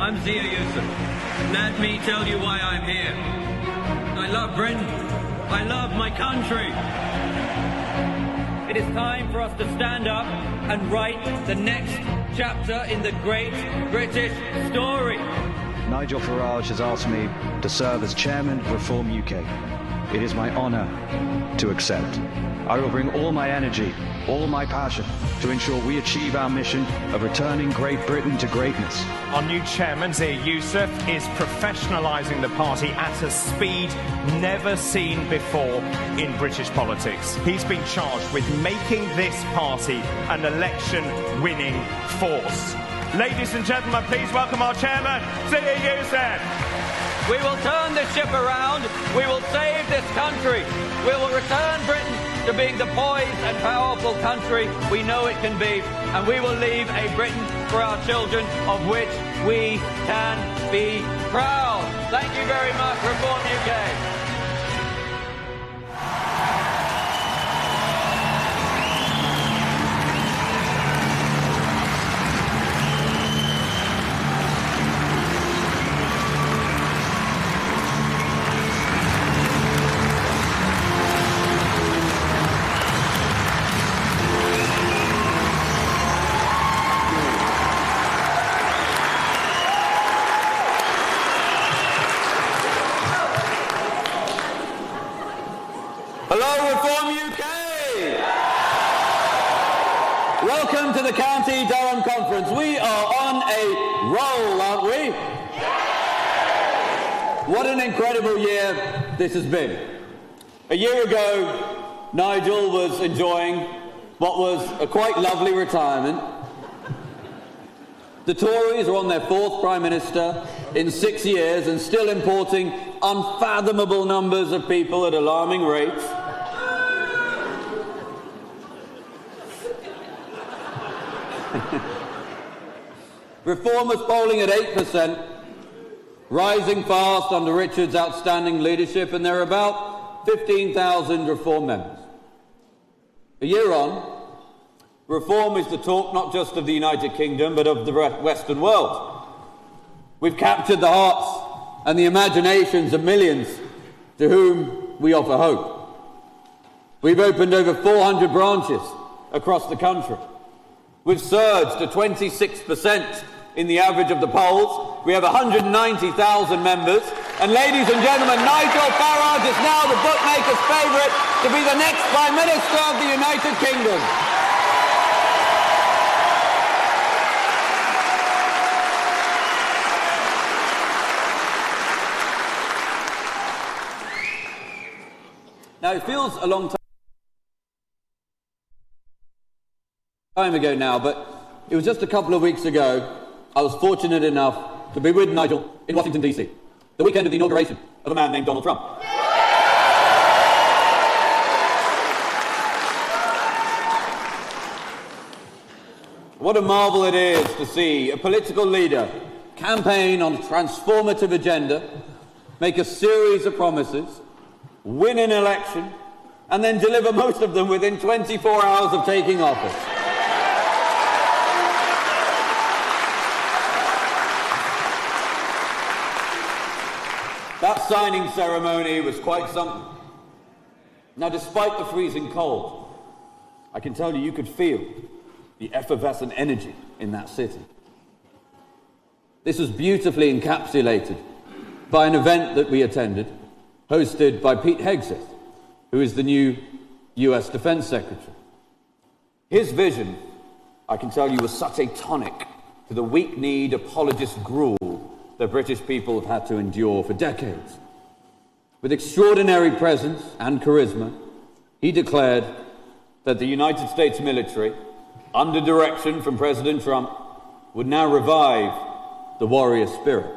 I'm Zia Yusuf. Let me tell you why I'm here. I love Britain. I love my country. It is time for us to stand up and write the next chapter in the great British story. Nigel Farage has asked me to serve as chairman of Reform UK. It is my honour to accept. I will bring all my energy, all my passion to ensure we achieve our mission of returning Great Britain to greatness. Our new chairman, Zia Yusuf, is professionalising the party at a speed never seen before in British politics. He's been charged with making this party an election-winning force. Ladies and gentlemen, please welcome our chairman, Zia Yusuf. We will turn this ship around. We will save this country. We will return Britain to being the poised and powerful country we know it can be. And we will leave a Britain for our children of which we can be proud. Thank you very much, Reform UK. Hello, Reform UK! Welcome to the County Durham Conference. We are on a roll, aren't we? What an incredible year this has been. A year ago, Nigel was enjoying what was a quite lovely retirement. The Tories are on their fourth Prime Minister in 6 years and still importing unfathomable numbers of people at alarming rates. Reform was polling at 8%, rising fast under Richard's outstanding leadership, and there are about 15,000 Reform members. A year on, Reform is the talk not just of the United Kingdom, but of the Western world. We've captured the hearts and the imaginations of millions to whom we offer hope. We've opened over 400 branches across the country. We've surged to 26% in the average of the polls. We have 190,000 members. And ladies and gentlemen, Nigel Farage is now the bookmakers' favourite to be the next Prime Minister of the United Kingdom. Now, it feels a long time ago now, but it was just a couple of weeks ago I was fortunate enough to be with Nigel in Washington, D.C., the weekend of the inauguration of a man named Donald Trump. What a marvel it is to see a political leader campaign on a transformative agenda, make a series of promises, win an election, and then deliver most of them within 24 hours of taking office. That signing ceremony was quite something. Now, despite the freezing cold, I can tell you, you could feel the effervescent energy in that city. This was beautifully encapsulated by an event that we attended, hosted by Pete Hegseth, who is the new US Defense Secretary. His vision, I can tell you, was such a tonic to the weak-kneed apologist gruel the British people have had to endure for decades. With extraordinary presence and charisma, he declared that the United States military, under direction from President Trump, would now revive the warrior spirit.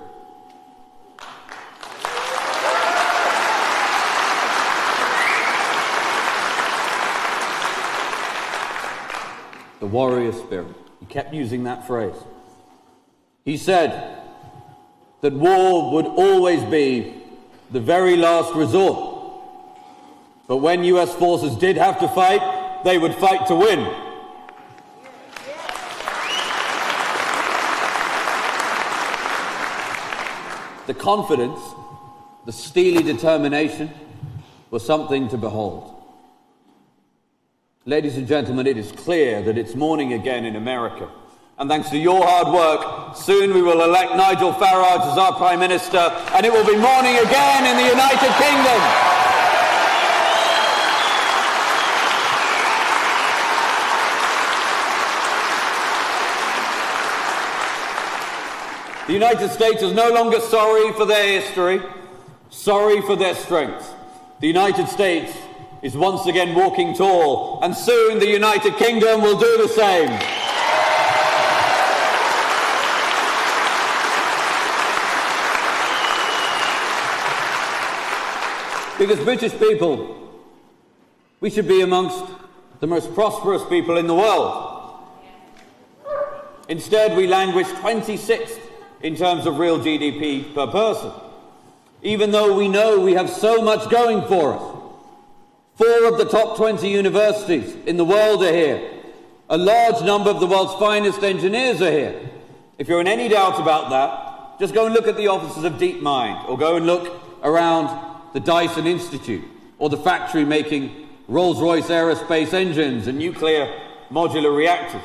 The warrior spirit. He kept using that phrase. He said that war would always be the very last resort. But when US forces did have to fight, they would fight to win. the confidence, the steely determination was something to behold. Ladies and gentlemen, it is clear that it's morning again in America. And thanks to your hard work, soon we will elect Nigel Farage as our Prime Minister, and it will be morning again in the United Kingdom. The United States is no longer sorry for their history, sorry for their strength. The United States is once again walking tall, and soon the United Kingdom will do the same. Because British people, we should be amongst the most prosperous people in the world. Instead, we languish 26th in terms of real GDP per person, even though we know we have so much going for us. 4 of the top 20 universities in the world are here. A large number of the world's finest engineers are here. If you're in any doubt about that, just go and look at the offices of DeepMind, or go and look around the Dyson Institute, or the factory making Rolls-Royce aerospace engines and nuclear modular reactors.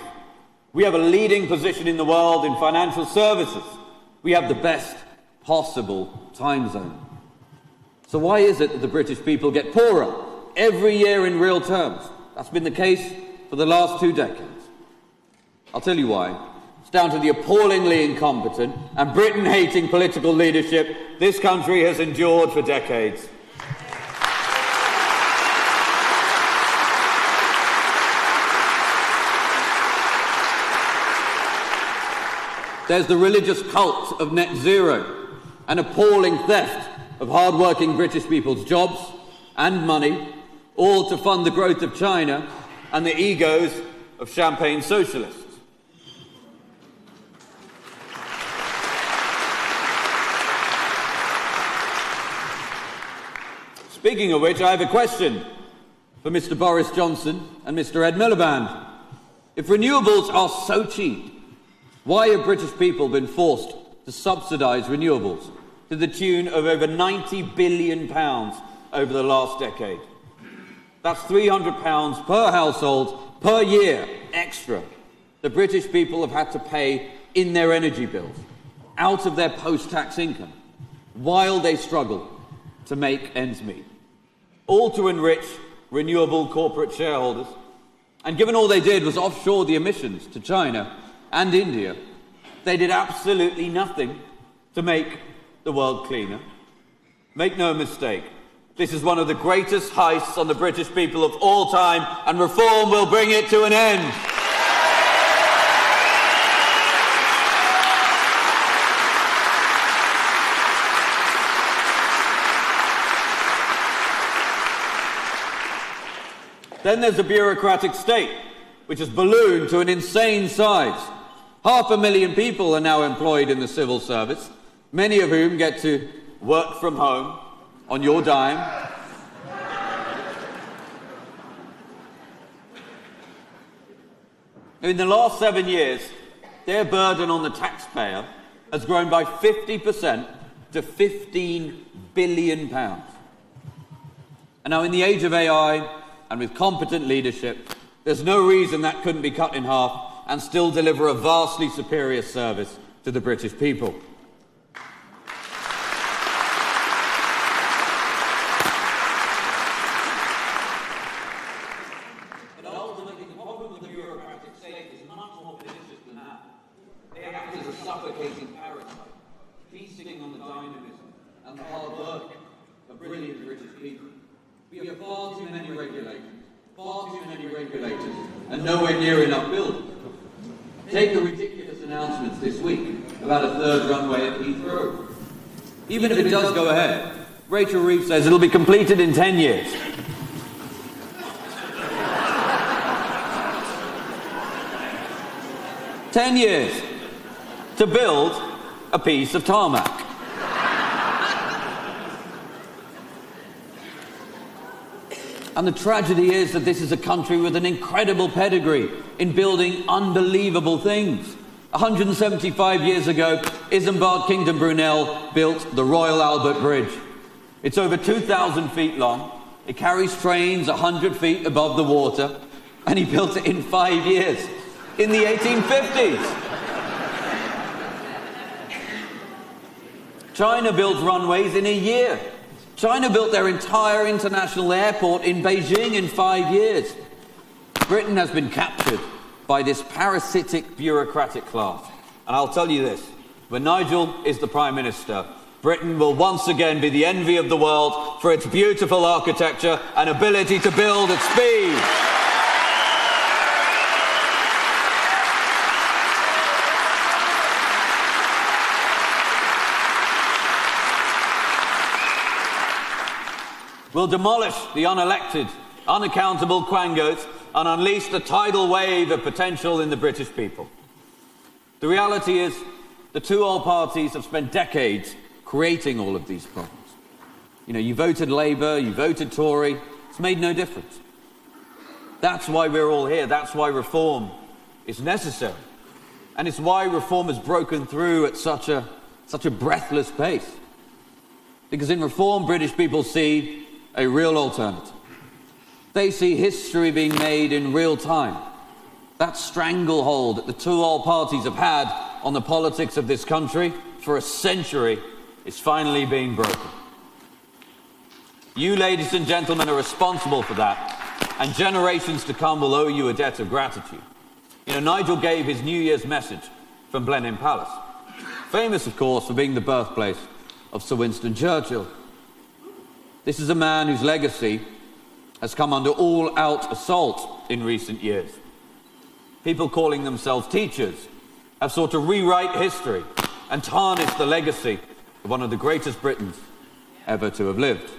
We have a leading position in the world in financial services. We have the best possible time zone. So why is it that the British people get poorer every year in real terms? That's been the case for the last 2 decades. I'll tell you why. It's down to the appallingly incompetent and Britain-hating political leadership this country has endured for decades. There's the religious cult of net zero, an appalling theft of hard-working British people's jobs and money, all to fund the growth of China and the egos of champagne socialists. Speaking of which, I have a question for Mr. Boris Johnson and Mr. Ed Miliband. If renewables are so cheap, why have British people been forced to subsidise renewables to the tune of over £90 billion over the last decade? That's £300 per household per year extra the British people have had to pay in their energy bills, out of their post-tax income, while they struggle to make ends meet. All to enrich renewable corporate shareholders. And given all they did was offshore the emissions to China and India, they did absolutely nothing to make the world cleaner. Make no mistake, this is one of the greatest heists on the British people of all time, and reform will bring it to an end. Then there's the bureaucratic state, which has ballooned to an insane size. 500,000 people are now employed in the civil service, many of whom get to work from home on your dime. In the last 7 years, their burden on the taxpayer has grown by 50% to £15 billion. And now, in the age of AI, and with competent leadership, there's no reason that couldn't be cut in half and still deliver a vastly superior service to the British people. But ultimately, the problem with the bureaucratic state is much more pernicious than that. They act as a suffocating parasite, feasting on the dynamism and the hard work of brilliant British people. We have far too many regulators, and nowhere near enough buildings. Take the ridiculous announcements this week about a 3rd runway at Heathrow. Even if it does go ahead, Rachel Reeves says it'll be completed in 10 years. "10 years to build a piece of tarmac." And the tragedy is that this is a country with an incredible pedigree in building unbelievable things. 175 years ago, Isambard Kingdom Brunel built the Royal Albert Bridge. It's over 2,000 feet long. It carries trains 100 feet above the water, and he built it in 5 years, in the 1850s. China builds runways in a year. China built their entire international airport in Beijing in 5 years. Britain has been captured by this parasitic bureaucratic class. And I'll tell you this, when Nigel is the Prime Minister, Britain will once again be the envy of the world for its beautiful architecture and ability to build at speed. We'll demolish the unelected, unaccountable quangos and unleash the tidal wave of potential in the British people. The reality is, the two old parties have spent decades creating all of these problems. You know, you voted Labour, you voted Tory, it's made no difference. That's why we're all here, that's why reform is necessary. And it's why reform has broken through at such a breathless pace. Because in reform, British people see a real alternative. They see history being made in real time. That stranglehold that the two old parties have had on the politics of this country for a century is finally being broken. You, ladies and gentlemen, are responsible for that, and generations to come will owe you a debt of gratitude. You know, Nigel gave his New Year's message from Blenheim Palace, famous, of course, for being the birthplace of Sir Winston Churchill. This is a man whose legacy has come under all-out assault in recent years. People calling themselves teachers have sought to rewrite history and tarnish the legacy of one of the greatest Britons ever to have lived.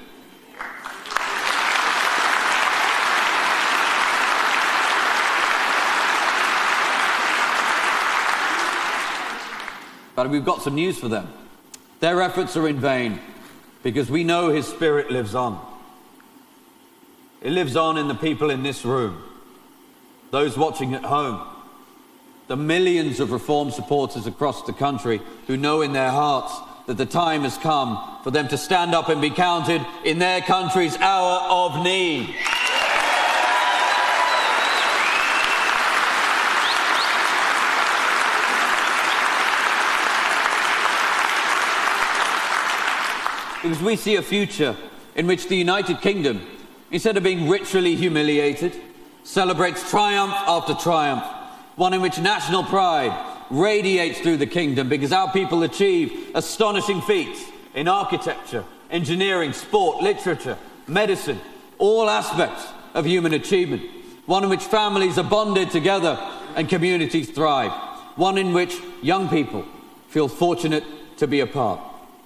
But we've got some news for them. Their efforts are in vain, because we know his spirit lives on. It lives on in the people in this room, those watching at home, the millions of reform supporters across the country who know in their hearts that the time has come for them to stand up and be counted in their country's hour of need. Because we see a future in which the United Kingdom, instead of being ritually humiliated, celebrates triumph after triumph, one in which national pride radiates through the kingdom because our people achieve astonishing feats in architecture, engineering, sport, literature, medicine, all aspects of human achievement, one in which families are bonded together and communities thrive, one in which young people feel fortunate to be a part.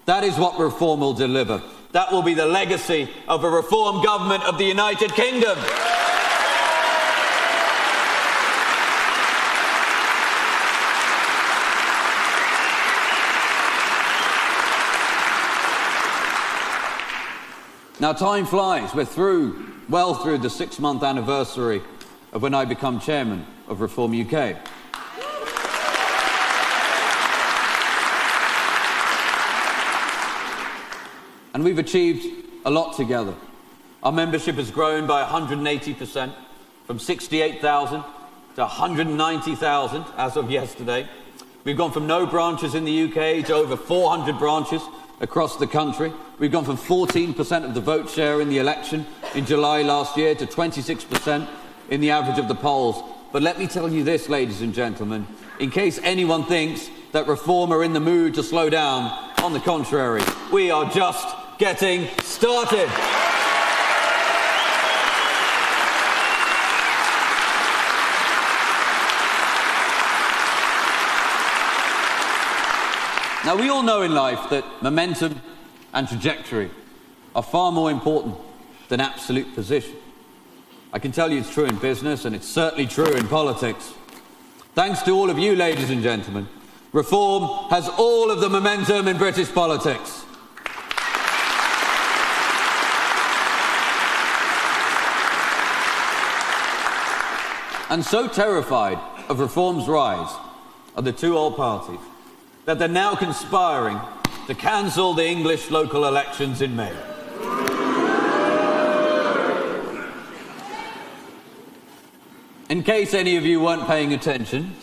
That is what reform will deliver. That will be the legacy of a reform government of the United Kingdom. Now, time flies. We're well through the 6-month anniversary of when I become chairman of Reform UK. And we've achieved a lot together. Our membership has grown by 180%, from 68,000 to 190,000 as of yesterday. We've gone from no branches in the UK to over 400 branches across the country. We've gone from 14% of the vote share in the election in July last year to 26% in the average of the polls. But let me tell you this, ladies and gentlemen, in case anyone thinks that reform are in the mood to slow down, on the contrary, we are just getting started. Now, we all know in life that momentum and trajectory are far more important than absolute position. I can tell you it's true in business, and it's certainly true in politics. Thanks to all of you, ladies and gentlemen, reform has all of the momentum in British politics. And so terrified of reform's rise are the two old parties that they're now conspiring to cancel the English local elections in May. In case any of you weren't paying attention,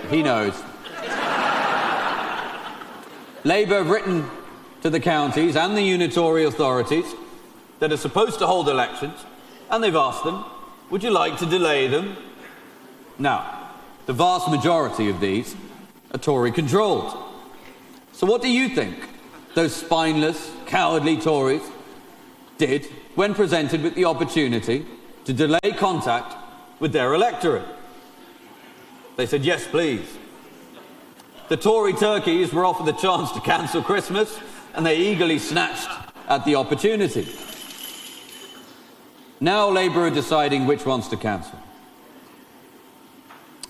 he knows. Labour have written to the counties and the unitary authorities that are supposed to hold elections, and they've asked them, would you like to delay them? Now, the vast majority of these are Tory-controlled. So what do you think those spineless, cowardly Tories did when presented with the opportunity to delay contact with their electorate? They said, yes, please. The Tory turkeys were offered the chance to cancel Christmas, and they eagerly snatched at the opportunity. Now Labour are deciding which ones to cancel.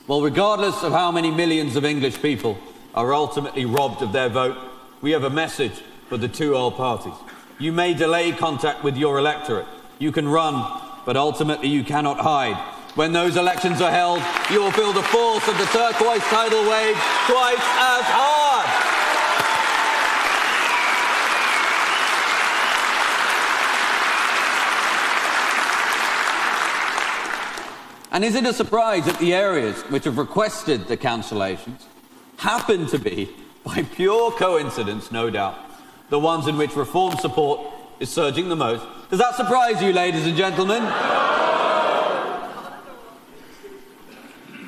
Well, regardless of how many millions of English people are ultimately robbed of their vote, we have a message for the two old parties. You may delay contact with your electorate. You can run, but ultimately you cannot hide. When those elections are held, you will feel the force of the turquoise tidal wave twice as hard. And is it a surprise that the areas which have requested the cancellations happen to be, by pure coincidence, no doubt, the ones in which reform support is surging the most? Does that surprise you, ladies and gentlemen?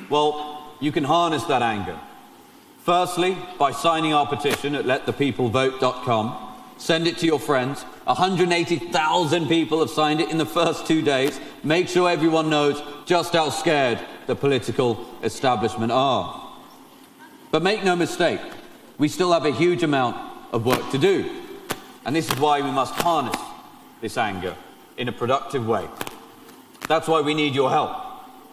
Well, you can harness that anger. Firstly, by signing our petition at letthepeoplevote.com. Send it to your friends. 180,000 people have signed it in the first 2 days. Make sure everyone knows just how scared the political establishment are. But make no mistake, we still have a huge amount of work to do. And this is why we must harness this anger in a productive way. That's why we need your help.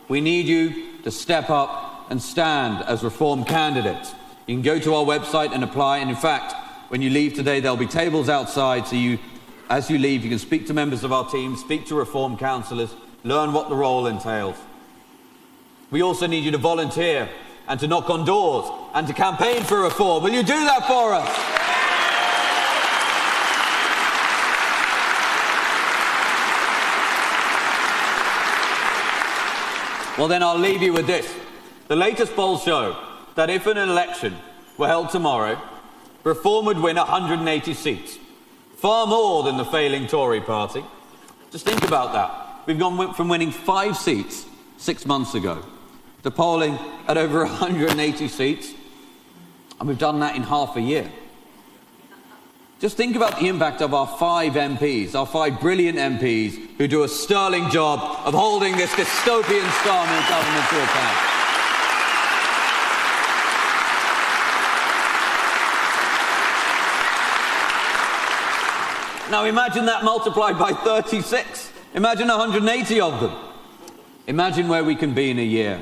We need you to step up and stand as reform candidates. You can go to our website and apply, and in fact, when you leave today, there'll be tables outside, so as you leave, you can speak to members of our team, speak to reform councillors, learn what the role entails. We also need you to volunteer and to knock on doors and to campaign for reform. Will you do that for us? Well, then I'll leave you with this. The latest polls show that if an election were held tomorrow, Reform would win 180 seats, far more than the failing Tory party. Just think about that. We've gone from winning 5 seats 6 months ago to polling at over 180 seats, and we've done that in half a year. Just think about the impact of our 5 MPs, our 5 brilliant MPs who do a sterling job of holding this dystopian Starmer government to account. Now imagine that multiplied by 36. Imagine 180 of them. Imagine where we can be in a year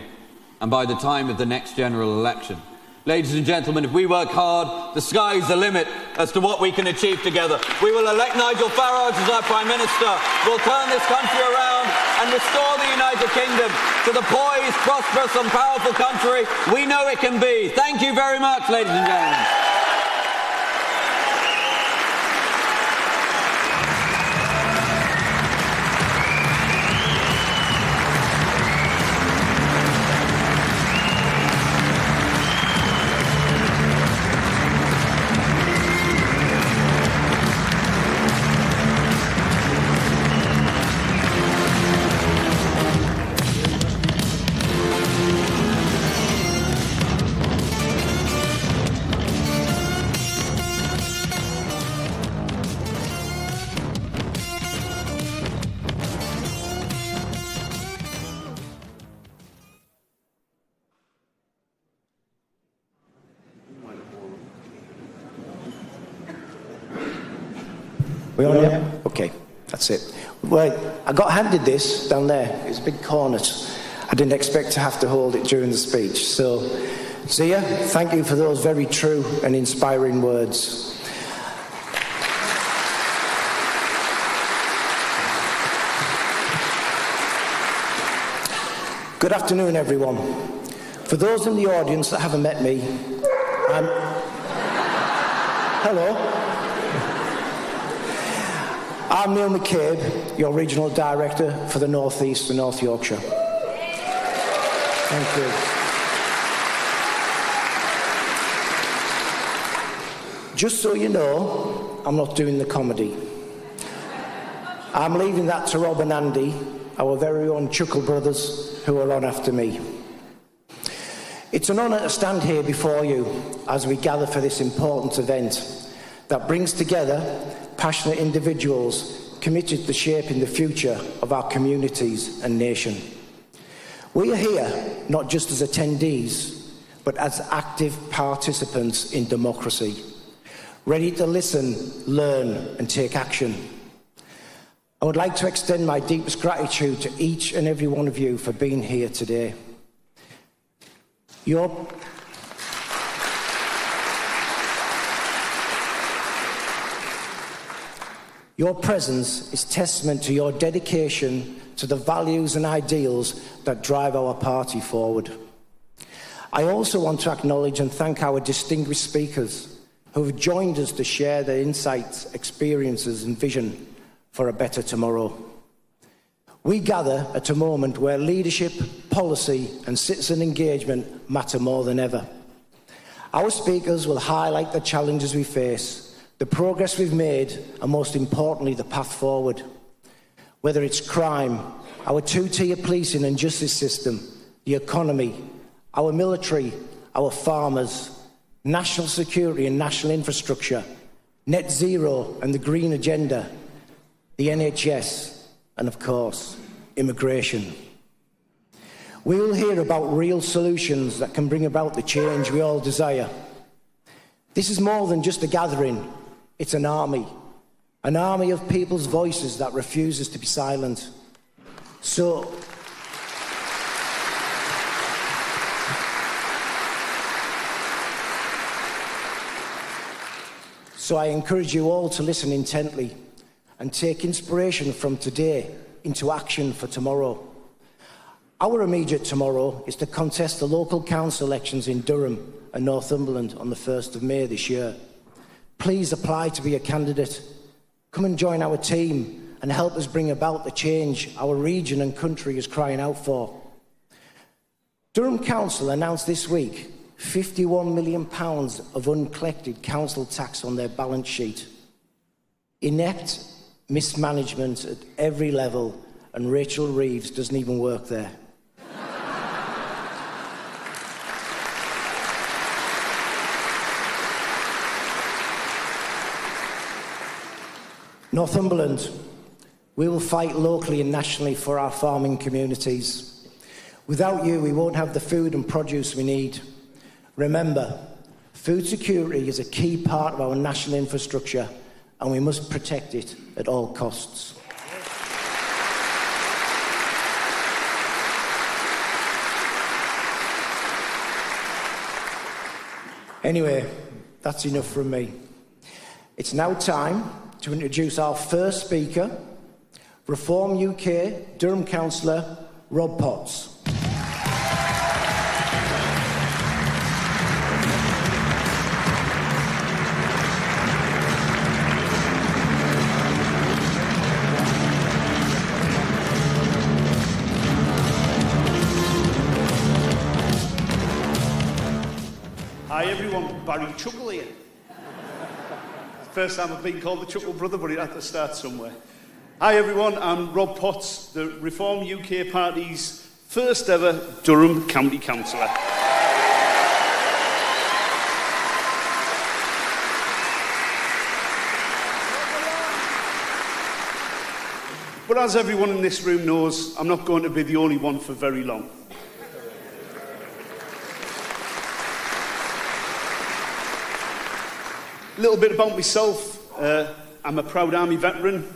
and by the time of the next general election. Ladies and gentlemen, if we work hard, the sky's the limit as to what we can achieve together. We will elect Nigel Farage as our Prime Minister. We'll turn this country around and restore the United Kingdom to the poised, prosperous and powerful country we know it can be. Thank you very much, ladies and gentlemen. We on yet? Okay, that's it. Well, I got handed this down there. It's a big cornet. I didn't expect to have to hold it during the speech. So, Zia, thank you for those very true and inspiring words. Good afternoon, everyone. For those in the audience that haven't met me, hello. I'm Neil McCabe, your Regional Director for the North East and North Yorkshire. Thank you. Just so you know, I'm not doing the comedy. I'm leaving that to Rob and Andy, our very own Chuckle brothers, who are on after me. It's an honour to stand here before you as we gather for this important event that brings together passionate individuals committed to shaping the future of our communities and nation. We are here not just as attendees, but as active participants in democracy, ready to listen, learn and take action. I would like to extend my deepest gratitude to each and every one of you for being here today. Your presence is testament to your dedication to the values and ideals that drive our party forward. I also want to acknowledge and thank our distinguished speakers who have joined us to share their insights, experiences and vision for a better tomorrow. We gather at a moment where leadership, policy and citizen engagement matter more than ever. Our speakers will highlight the challenges we face, the progress we've made and most importantly the path forward. Whether it's crime, our two-tier policing and justice system, the economy, our military, our farmers, national security and national infrastructure, net zero and the green agenda, the NHS, and of course, immigration. We will hear about real solutions that can bring about the change we all desire. This is more than just a gathering, it's an army of people's voices that refuses to be silent. So I encourage you all to listen intently and take inspiration from today into action for tomorrow. Our immediate tomorrow is to contest the local council elections in Durham and Northumberland on the 1st of May this year. Please apply to be a candidate. Come and join our team and help us bring about the change our region and country is crying out for. Durham Council announced this week £51 million of uncollected council tax on their balance sheet. Inept mismanagement at every level, and Rachel Reeves doesn't even work there. Northumberland, we will fight locally and nationally for our farming communities. Without you, we won't have the food and produce we need. Remember, food security is a key part of our national infrastructure and we must protect it at all costs. Anyway, that's enough from me. It's now time to introduce our first speaker, Reform UK Durham Councillor Rob Potts. Hi everyone, Barry Chuckle here. First time I've been called the Chuckle Brother, but it had to start somewhere. Hi everyone, I'm Rob Potts, the Reform UK Party's first ever Durham County Councillor. But as everyone in this room knows, I'm not going to be the only one for very long. A little bit about myself. I'm a proud Army veteran.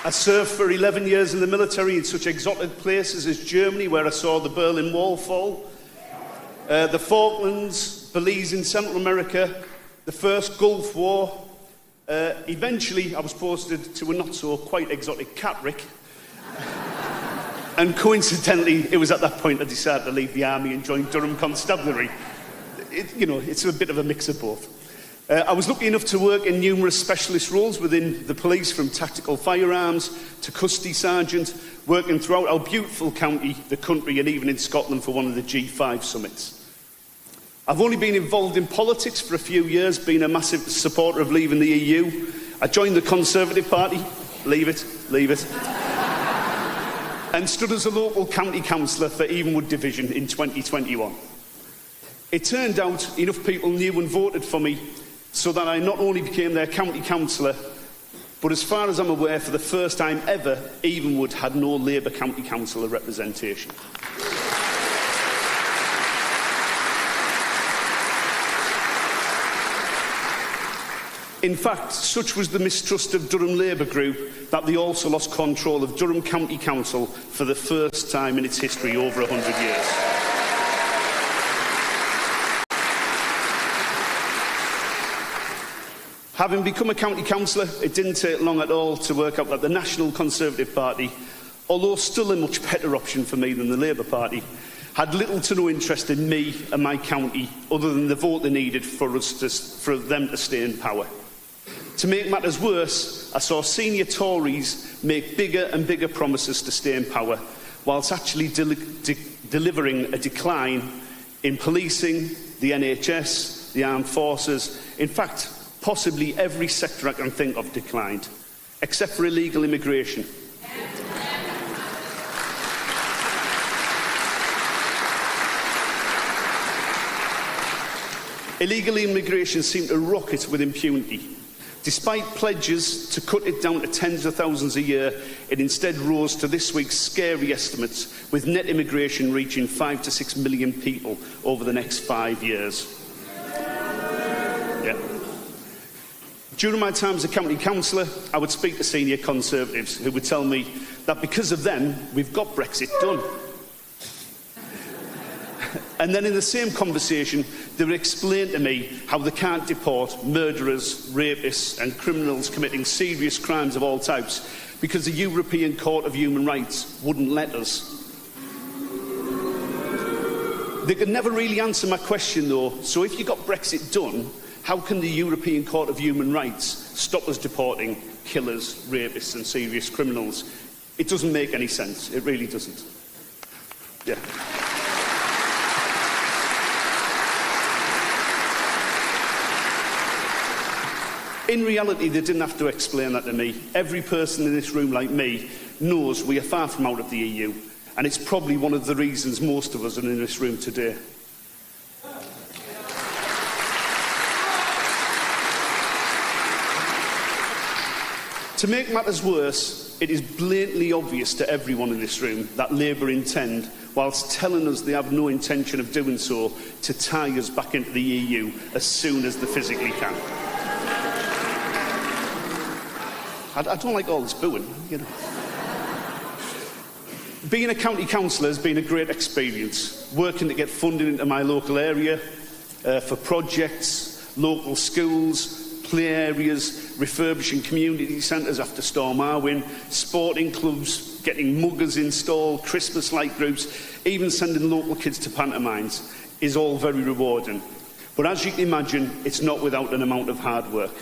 I served for 11 years in the military in such exotic places as Germany, where I saw the Berlin Wall fall, the Falklands, Belize in Central America, the First Gulf War, Eventually, I was posted to a not-so-quite exotic Catterick. And coincidentally, it was at that point I decided to leave the army and join Durham Constabulary. It's a bit of a mix of both. I was lucky enough to work in numerous specialist roles within the police, from tactical firearms to custody sergeant, working throughout our beautiful county, the country, and even in Scotland for one of the G5 summits. I've only been involved in politics for a few years, being a massive supporter of leaving the EU. I joined the Conservative Party, leave it, and stood as a local county councillor for Evenwood Division in 2021. It turned out enough people knew and voted for me so that I not only became their county councillor, but as far as I'm aware, for the first time ever, Evenwood had no Labour county councillor representation. In fact, such was the mistrust of Durham Labour Group that they also lost control of Durham County Council for the first time in its history over 100 years. Having become a county councillor, it didn't take long at all to work out that the National Conservative Party, although still a much better option for me than the Labour Party, had little to no interest in me and my county other than the vote they needed for them to stay in power. To make matters worse, I saw senior Tories make bigger and bigger promises to stay in power, whilst actually delivering a decline in policing, the NHS, the armed forces. In fact, possibly every sector I can think of declined, except for illegal immigration. Illegal immigration seemed to rocket with impunity. Despite pledges to cut it down to tens of thousands a year, it instead rose to this week's scary estimates, with net immigration reaching 5 to 6 million people over the next 5 years. Yeah. During my time as a county councillor, I would speak to senior Conservatives who would tell me that because of them, we've got Brexit done. And then in the same conversation, they would explain to me how they can't deport murderers, rapists and criminals committing serious crimes of all types because the European Court of Human Rights wouldn't let us. They could never really answer my question though, so if you got Brexit done, how can the European Court of Human Rights stop us deporting killers, rapists and serious criminals? It doesn't make any sense, it really doesn't. Yeah. In reality, they didn't have to explain that to me. Every person in this room, like me, knows we are far from out of the EU, and it's probably one of the reasons most of us are in this room today. To make matters worse, it is blatantly obvious to everyone in this room that Labour intend, whilst telling us they have no intention of doing so, to tie us back into the EU as soon as they physically can. I don't like all this booing, you know. Being a county councillor has been a great experience, working to get funding into my local area for projects, local schools, play areas, refurbishing community centres after Storm Arwen, sporting clubs, getting muggers installed, Christmas light groups, even sending local kids to pantomimes is all very rewarding. But as you can imagine, it's not without an amount of hard work.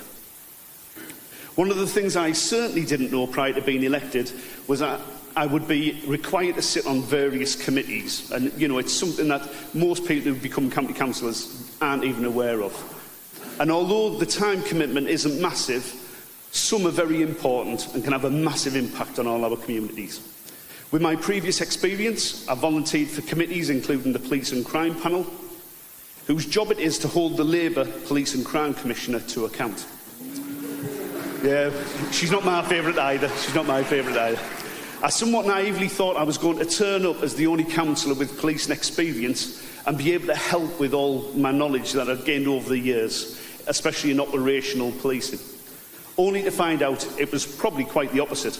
One of the things I certainly didn't know prior to being elected was that I would be required to sit on various committees. And, you know, it's something that most people who become county councillors aren't even aware of. And although the time commitment isn't massive, some are very important and can have a massive impact on all our communities. With my previous experience, I volunteered for committees including the Police and Crime Panel, whose job it is to hold the Labour Police and Crime Commissioner to account. Yeah, she's not my favourite either. She's not my favourite either. I somewhat naively thought I was going to turn up as the only councillor with policing experience and be able to help with all my knowledge that I've gained over the years, especially in operational policing. Only to find out it was probably quite the opposite.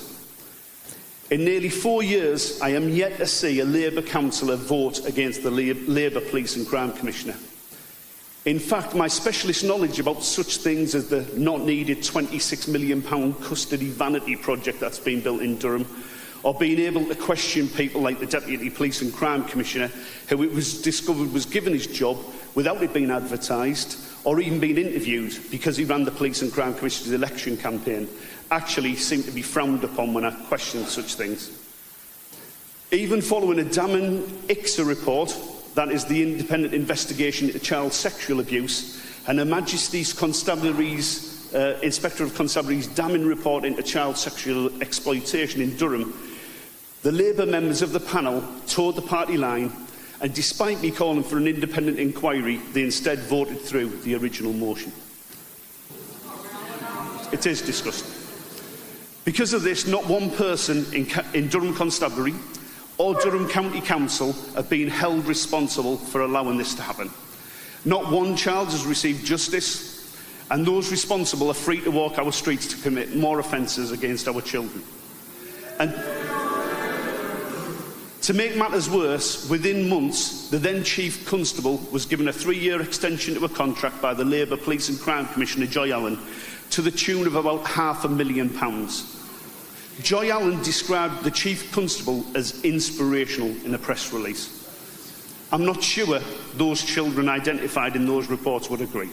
In nearly 4 years, I am yet to see a Labour councillor vote against the Labour Police and Crime Commissioner. In fact, my specialist knowledge about such things as the not-needed £26 million custody vanity project that's been built in Durham, or being able to question people like the Deputy Police and Crime Commissioner, who it was discovered was given his job without it being advertised, or even being interviewed because he ran the Police and Crime Commissioner's election campaign, actually seem to be frowned upon when I question such things. Even following a damning ICSA report, that is the independent investigation into child sexual abuse, and Her Majesty's Constabulary's Inspector of Constabulary's damning report into child sexual exploitation in Durham, the Labour members of the panel toed the party line, and despite me calling for an independent inquiry, they instead voted through the original motion. It is disgusting. Because of this, not one person in Durham Constabulary or Durham County Council have been held responsible for allowing this to happen. Not one child has received justice, and those responsible are free to walk our streets to commit more offences against our children. And to make matters worse, within months, the then Chief Constable was given a 3-year extension to a contract by the Labour Police and Crime Commissioner Joy Allen to the tune of about £500,000. Joy Allen described the Chief Constable as inspirational in a press release. I'm not sure those children identified in those reports would agree.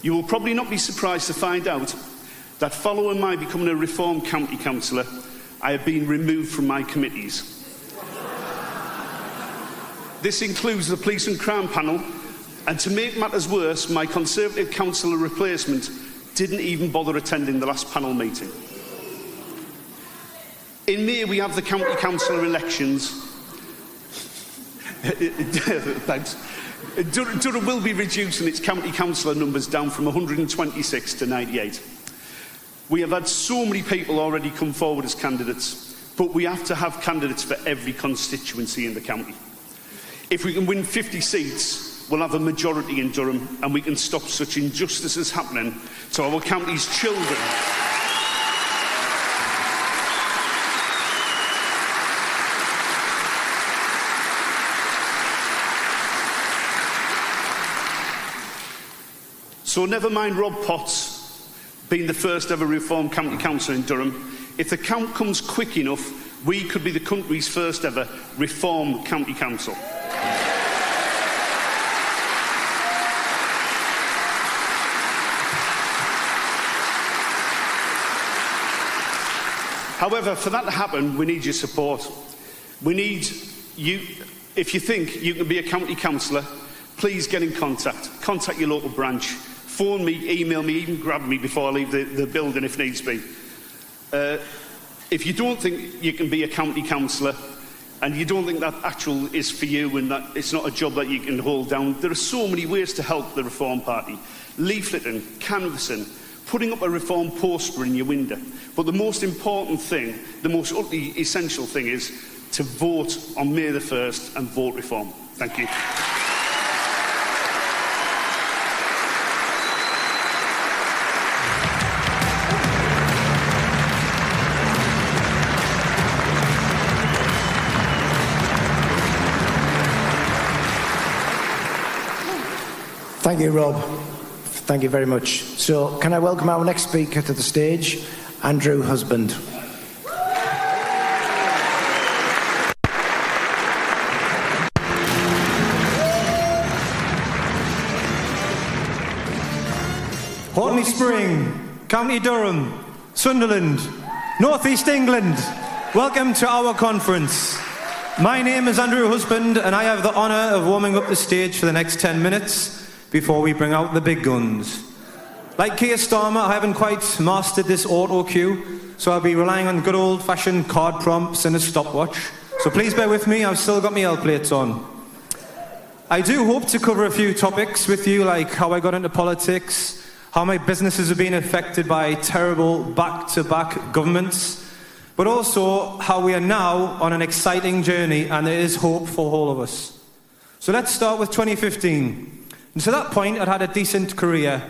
You will probably not be surprised to find out that following my becoming a Reform County Councillor, I have been removed from my committees. This includes the Police and Crime Panel, and to make matters worse, my Conservative councillor replacement didn't even bother attending the last panel meeting. In May, we have the County Councillor elections. Thanks. Durham will be reducing its County Councillor numbers down from 126 to 98. We have had so many people already come forward as candidates, but we have to have candidates for every constituency in the county. If we can win 50 seats, we'll have a majority in Durham, and we can stop such injustices happening to our county's children. So never mind Rob Potts being the first ever Reform County Councillor in Durham. If the count comes quick enough, we could be the country's first ever Reform County Council. However, for that to happen, we need your support. We need you. If you think you can be a county councillor, please get in contact. Contact your local branch. Phone me, email me, even grab me before I leave the building if needs be. If you don't think you can be a county councillor, and you don't think that actual is for you and that it's not a job that you can hold down, there are so many ways to help the Reform Party. Leafleting, canvassing, putting up a Reform poster in your window. But the most important thing, the most utterly essential thing is to vote on May the 1st and vote Reform. Thank you. Thank you, Rob. Thank you very much. So, can I welcome our next speaker to the stage, Andrew Husband. Hatley Spring, County Durham, Sunderland, North East England, welcome to our conference. My name is Andrew Husband, and I have the honour of warming up the stage for the next 10 minutes before we bring out the big guns. Like Keir Starmer, I haven't quite mastered this auto cue, so I'll be relying on good old-fashioned card prompts and a stopwatch. So please bear with me, I've still got my L plates on. I do hope to cover a few topics with you, like how I got into politics, how my businesses have been affected by terrible back-to-back governments, but also how we are now on an exciting journey and there is hope for all of us. So let's start with 2015. And to that point, I'd had a decent career.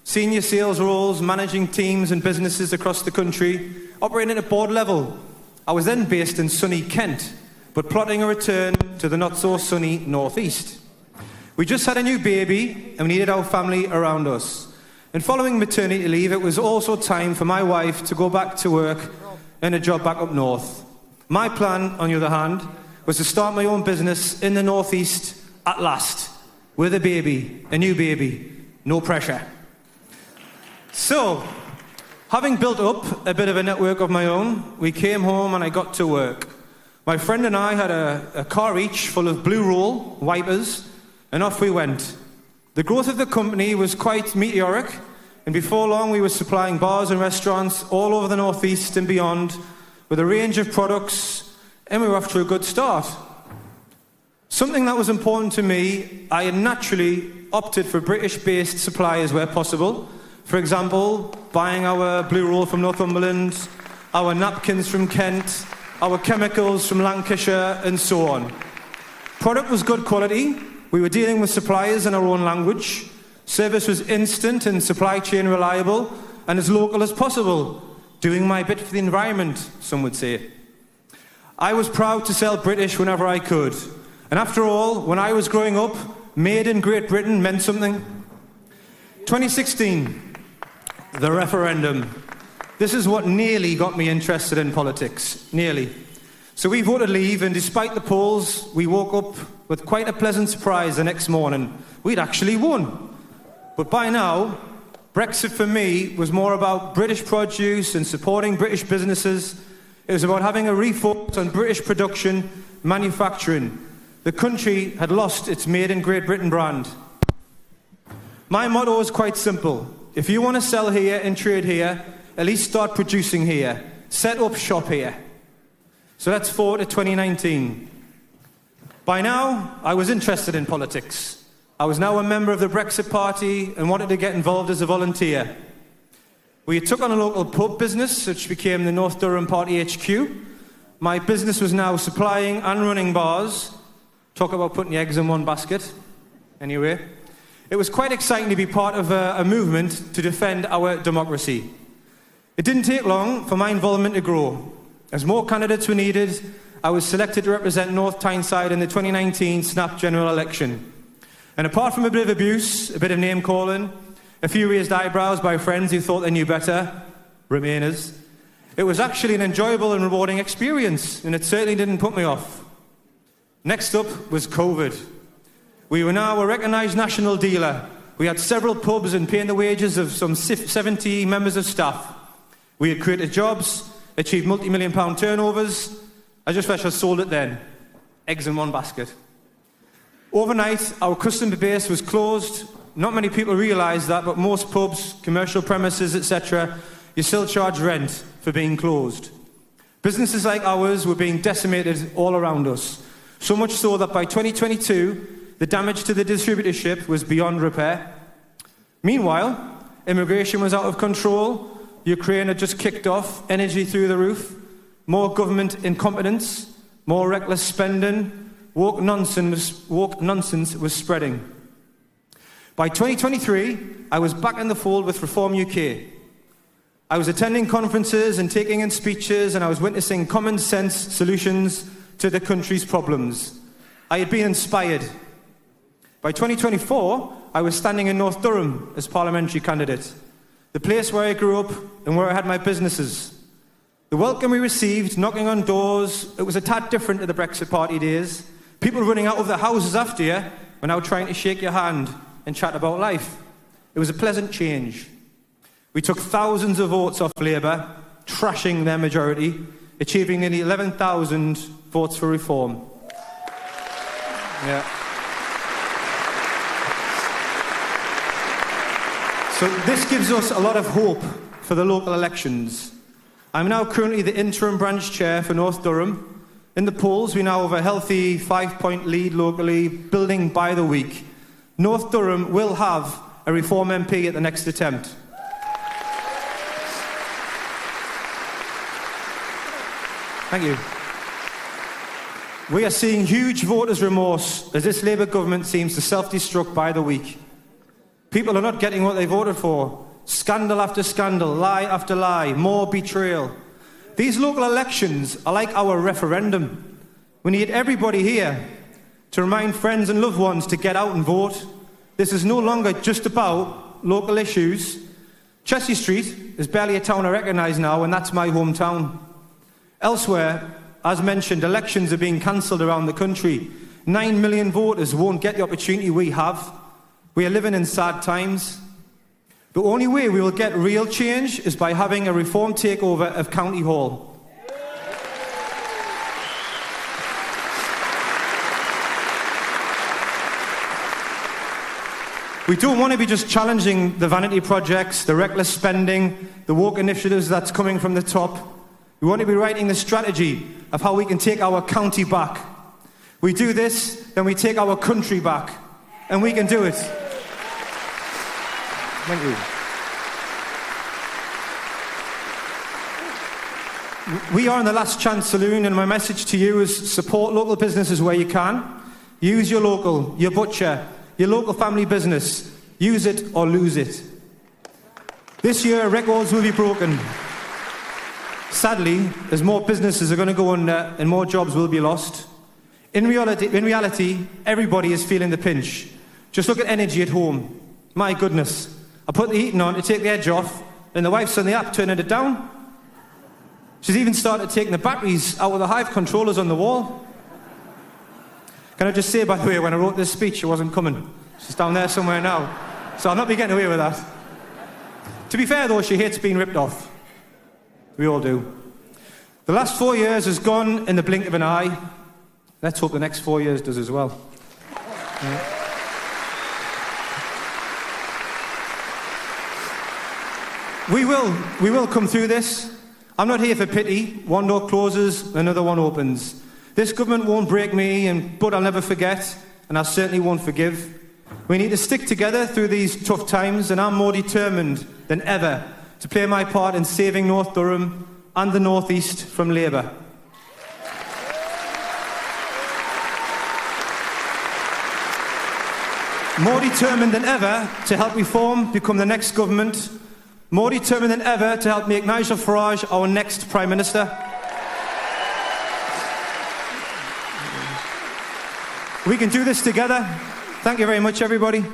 Senior sales roles, managing teams and businesses across the country, operating at board level. I was then based in sunny Kent, but plotting a return to the not-so-sunny northeast. We just had a new baby, and we needed our family around us. And following maternity leave, it was also time for my wife to go back to work in a job back up north. My plan, on the other hand, was to start my own business in the northeast at last, with a baby, a new baby, no pressure. So, having built up a bit of a network of my own, we came home and I got to work. My friend and I had a car each full of blue roll, wipers, and off we went. The growth of the company was quite meteoric, and before long we were supplying bars and restaurants all over the northeast and beyond with a range of products, and we were off to a good start. Something that was important to me, I had naturally opted for British-based suppliers where possible. For example, buying our blue roll from Northumberland, our napkins from Kent, our chemicals from Lancashire, and so on. Product was good quality. We were dealing with suppliers in our own language. Service was instant and supply chain reliable, and as local as possible. Doing my bit for the environment, some would say. I was proud to sell British whenever I could. And after all, when I was growing up, made in Great Britain meant something. 2016, the referendum. This is what nearly got me interested in politics. Nearly. So we voted leave, and despite the polls, we woke up with quite a pleasant surprise the next morning. We'd actually won. But by now, Brexit for me was more about British produce and supporting British businesses. It was about having a refocus on British production, manufacturing. The country had lost its Made in Great Britain brand. My motto is quite simple. If you want to sell here and trade here, at least start producing here. Set up shop here. So that's forward to 2019. By now, I was interested in politics. I was now a member of the Brexit Party and wanted to get involved as a volunteer. We took on a local pub business, which became the North Durham Party HQ. My business was now supplying and running bars. Talk about putting your eggs in one basket. Anyway, it was quite exciting to be part of a movement to defend our democracy. It didn't take long for my involvement to grow. As more candidates were needed, I was selected to represent North Tyneside in the 2019 snap general election. And apart from a bit of abuse, a bit of name-calling, a few raised eyebrows by friends who thought they knew better, Remainers, it was actually an enjoyable and rewarding experience, and it certainly didn't put me off. Next up was COVID. We were now a recognised national dealer. We had several pubs and paying the wages of some 70 members of staff. We had created jobs, achieved multi-million-pound turnovers. I just wish I sold it then. Eggs in one basket. Overnight, our customer base was closed. Not many people realise that, but most pubs, commercial premises, etc., you still charge rent for being closed. Businesses like ours were being decimated all around us. So much so that by 2022, the damage to the distributorship was beyond repair. Meanwhile, immigration was out of control. Ukraine had just kicked off, energy through the roof, more government incompetence, more reckless spending, woke nonsense was spreading. By 2023, I was back in the fold with Reform UK. I was attending conferences and taking in speeches, and I was witnessing common sense solutions to the country's problems. I had been inspired. By 2024, I was standing in North Durham as parliamentary candidate, the place where I grew up and where I had my businesses. The welcome we received, knocking on doors, it was a tad different to the Brexit Party days. People running out of their houses after you were now trying to shake your hand and chat about life. It was a pleasant change. We took thousands of votes off Labour, trashing their majority, achieving nearly 11,000 votes for reform. Yeah. So this gives us a lot of hope for the local elections. I'm now currently the interim branch chair for North Durham. In the polls, we now have a healthy 5-point lead locally, building by the week. North Durham will have a Reform MP at the next attempt. Thank you. We are seeing huge voters' remorse as this Labour government seems to self-destruct by the week. People are not getting what they voted for. Scandal after scandal, lie after lie, more betrayal. These local elections are like our referendum. We need everybody here to remind friends and loved ones to get out and vote. This is no longer just about local issues. Chelsea Street is barely a town I recognise now, and that's my hometown. Elsewhere, as mentioned, elections are being cancelled around the country. 9 million voters won't get the opportunity we have. We are living in sad times. The only way we will get real change is by having a reform takeover of County Hall. We don't want to be just challenging the vanity projects, the reckless spending, the woke initiatives that's coming from the top. We want to be writing the strategy of how we can take our county back. We do this, then we take our country back. And we can do it. Thank you. We are in the Last Chance Saloon, and my message to you is support local businesses where you can. Use your local, your butcher, your local family business. Use it or lose it. This year, records will be broken. Sadly, as more businesses are going to go under and more jobs will be lost. In reality, everybody is feeling the pinch. Just look at energy at home. My goodness. I put the heating on to take the edge off, and the wife's on the app turning it down. She's even started taking the batteries out of the Hive controllers on the wall. Can I just say, by the way, when I wrote this speech, she wasn't coming. She's down there somewhere now. So I'll not be getting away with that. To be fair, though, she hates being ripped off. We all do. The last 4 years has gone in the blink of an eye. Let's hope the next 4 years does as well. Yeah. We will come through this. I'm not here for pity. One door closes, another one opens. This government won't break me, but I'll never forget, and I certainly won't forgive. We need to stick together through these tough times, and I'm more determined than ever to play my part in saving North Durham and the North East from Labour. More determined than ever to help Reform become the next government. More determined than ever to help make Nigel Farage our next Prime Minister. We can do this together. Thank you very much, everybody.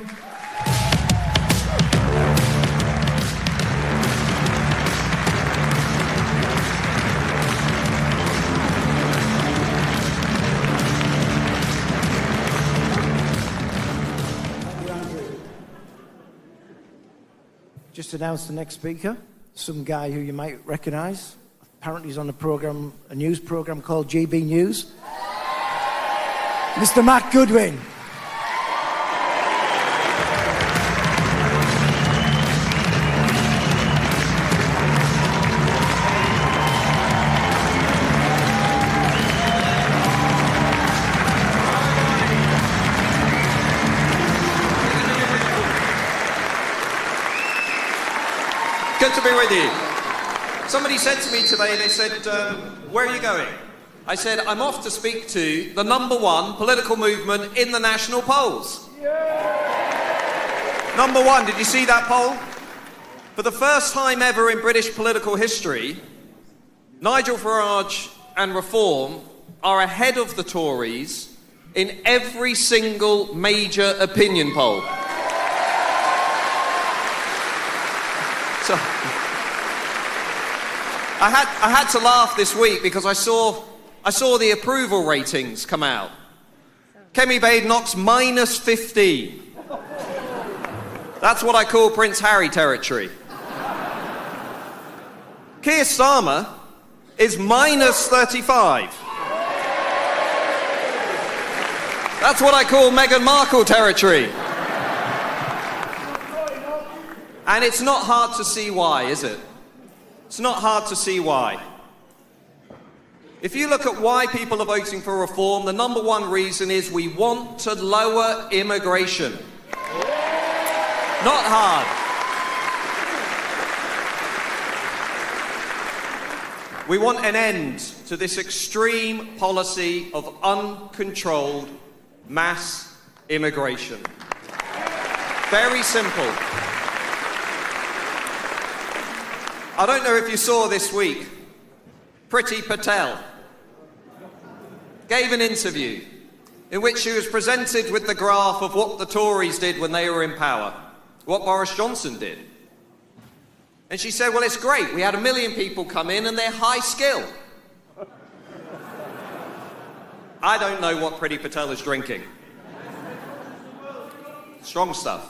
Just announce the next speaker, some guy who you might recognise. Apparently he's on a news programme called GB News. Mr. Matt Goodwin. Good to be with you. Somebody said to me today, they said, where are you going? I said, I'm off to speak to the #1 political movement in the national polls. Yeah. #1, did you see that poll? For the first time ever in British political history, Nigel Farage and Reform are ahead of the Tories in every single major opinion poll. So, I had to laugh this week because I saw the approval ratings come out. Kemi Badenoch's -15. That's what I call Prince Harry territory. Keir Starmer is -35. That's what I call Meghan Markle territory. And it's not hard to see why, is it? It's not hard to see why. If you look at why people are voting for Reform, the #1 reason is we want to lower immigration. Not hard. We want an end to this extreme policy of uncontrolled mass immigration. Very simple. I don't know if you saw this week, Priti Patel gave an interview in which she was presented with the graph of what the Tories did when they were in power, what Boris Johnson did. And she said, well, it's great. We had 1 million people come in and they're high skill. I don't know what Priti Patel is drinking. Strong stuff.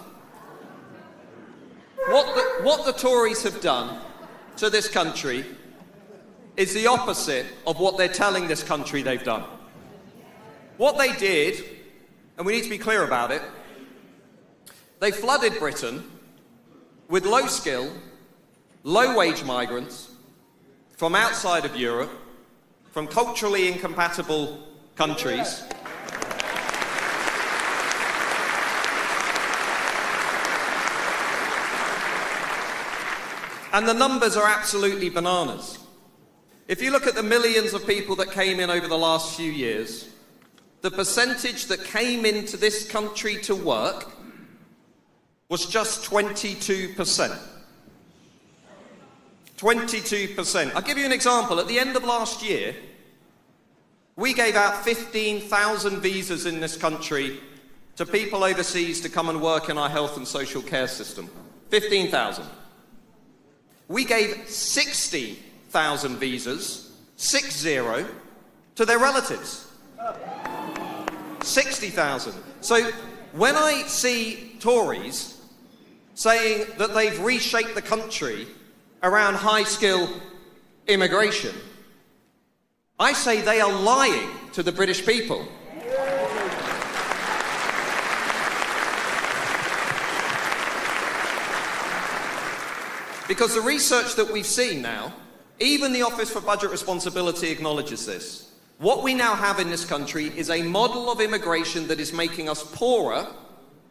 What the Tories have done to this country is the opposite of what they're telling this country they've done. What they did, and we need to be clear about it, they flooded Britain with low-skill, low-wage migrants from outside of Europe, from culturally incompatible countries. And the numbers are absolutely bananas. If you look at the millions of people that came in over the last few years, the percentage that came into this country to work was just 22%. 22%. I'll give you an example. At the end of last year, we gave out 15,000 visas in this country to people overseas to come and work in our health and social care system. 15,000. We gave 60,000 visas, 60, to their relatives. 60,000. So when I see Tories saying that they've reshaped the country around high-skill immigration, I say they are lying to the British people. Because the research that we've seen now, even the Office for Budget Responsibility acknowledges this. What we now have in this country is a model of immigration that is making us poorer,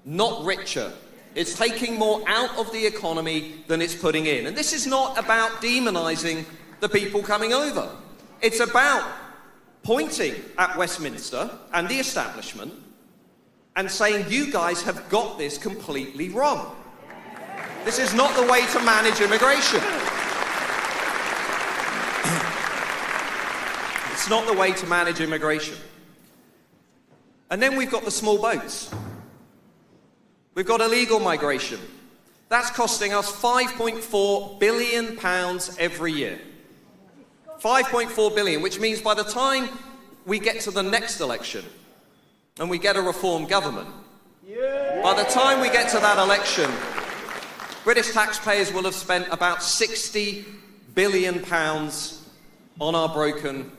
not richer. It's taking more out of the economy than it's putting in. And this is not about demonising the people coming over. It's about pointing at Westminster and the establishment and saying, you guys have got this completely wrong. This is not the way to manage immigration. It's not the way to manage immigration. And then we've got the small boats. We've got illegal migration. That's costing us £5.4 billion every year. 5.4 billion, which means by the time we get to the next election and we get a reformed government, by the time we get to that election, British taxpayers will have spent about £60 billion on our broken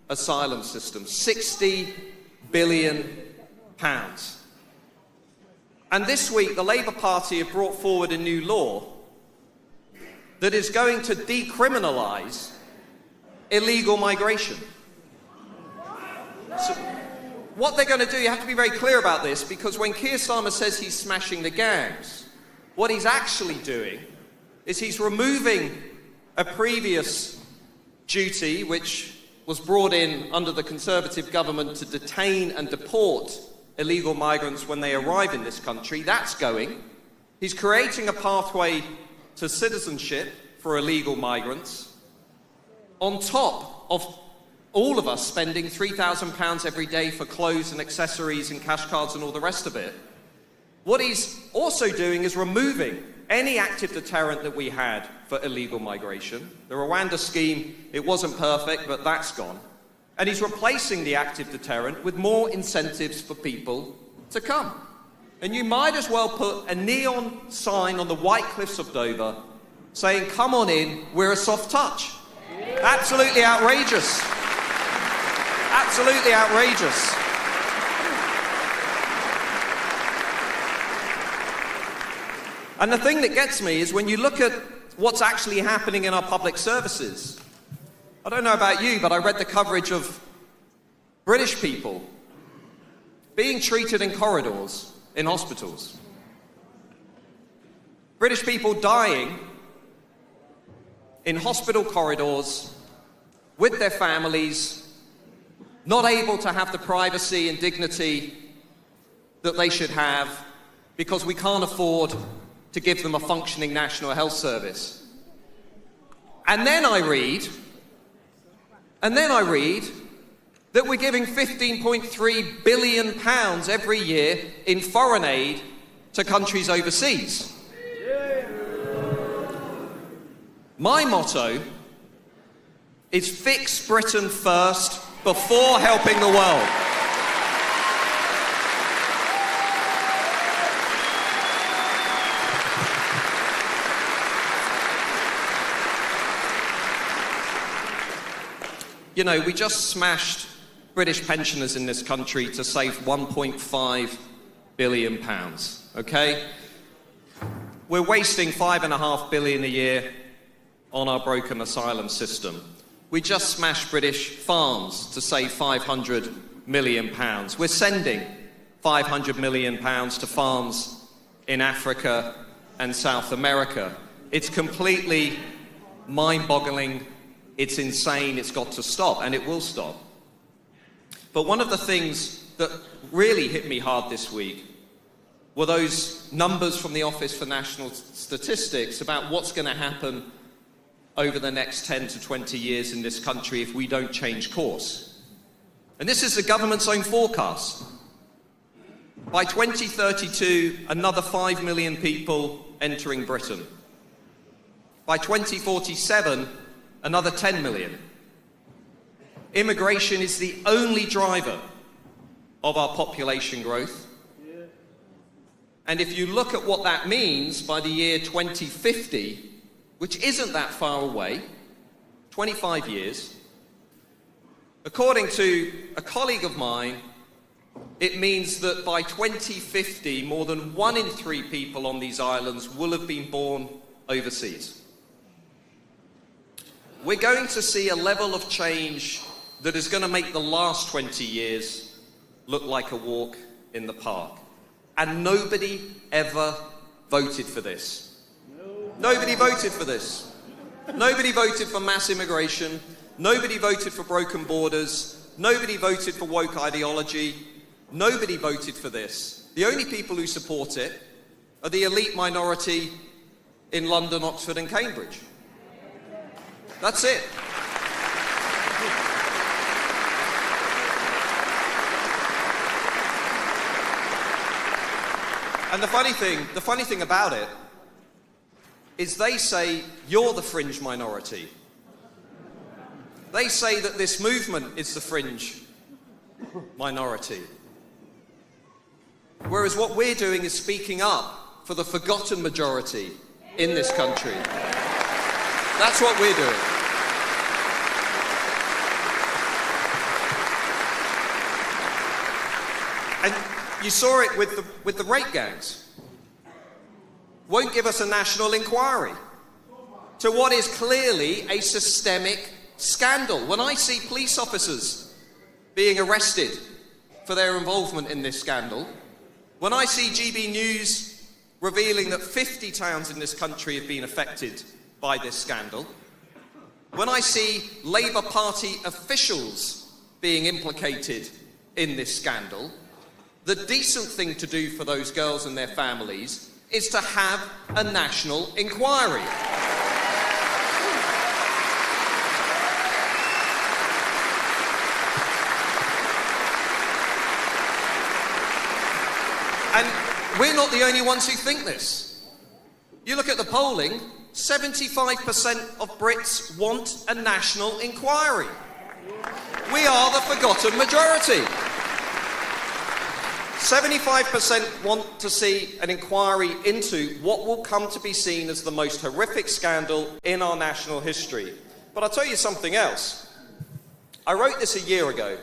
asylum system. £60 billion. And this week, the Labour Party have brought forward a new law that is going to decriminalise illegal migration. So what they're going to do, you have to be very clear about this, because when Keir Starmer says he's smashing the gangs, what he's actually doing is he's removing a previous duty which was brought in under the Conservative government to detain and deport illegal migrants when they arrive in this country. That's going. He's creating a pathway to citizenship for illegal migrants, on top of all of us spending £3,000 every day for clothes and accessories and cash cards and all the rest of it. What he's also doing is removing any active deterrent that we had for illegal migration. The Rwanda scheme, it wasn't perfect, but that's gone. And he's replacing the active deterrent with more incentives for people to come. And you might as well put a neon sign on the White Cliffs of Dover saying, come on in, we're a soft touch. Absolutely outrageous. Absolutely outrageous. And the thing that gets me is when you look at what's actually happening in our public services. I don't know about you, but I read the coverage of British people being treated in corridors in hospitals. British people dying in hospital corridors with their families, not able to have the privacy and dignity that they should have, because we can't afford to give them a functioning national health service. And then I read that we're giving £15.3 billion every year in foreign aid to countries overseas. My motto is fix Britain first before helping the world. You know, we just smashed British pensioners in this country to save £1.5 billion, okay? We're wasting £5.5 billion a year on our broken asylum system. We just smashed British farms to save £500 million. We're sending £500 million to farms in Africa and South America. It's completely mind-boggling. It's insane. It's got to stop, and it will stop. But one of the things that really hit me hard this week were those numbers from the Office for National Statistics about what's going to happen over the next 10 to 20 years in this country if we don't change course. And this is the government's own forecast. By 2032, another 5 million people entering Britain. By 2047, another 10 million. Immigration is the only driver of our population growth. And if you look at what that means by the year 2050, which isn't that far away, 25 years, according to a colleague of mine, it means that by 2050, more than 1 in 3 people on these islands will have been born overseas. We're going to see a level of change that is going to make the last 20 years look like a walk in the park. And nobody ever voted for this. Nobody voted for this. Nobody voted for mass immigration. Nobody voted for broken borders. Nobody voted for woke ideology. Nobody voted for this. The only people who support it are the elite minority in London, Oxford and Cambridge. That's it. And the funny thing about it is they say you're the fringe minority. They say that this movement is the fringe minority. Whereas what we're doing is speaking up for the forgotten majority in this country. That's what we're doing. And you saw it with the rape gangs. Won't give us a national inquiry to what is clearly a systemic scandal. When I see police officers being arrested for their involvement in this scandal, when I see GB News revealing that 50 towns in this country have been affected by this scandal, when I see Labour Party officials being implicated in this scandal, the decent thing to do for those girls and their families is to have a national inquiry. And we're not the only ones who think this. You look at the polling, 75% of Brits want a national inquiry. We are the forgotten majority. 75% want to see an inquiry into what will come to be seen as the most horrific scandal in our national history. But I'll tell you something else. I wrote this a year ago.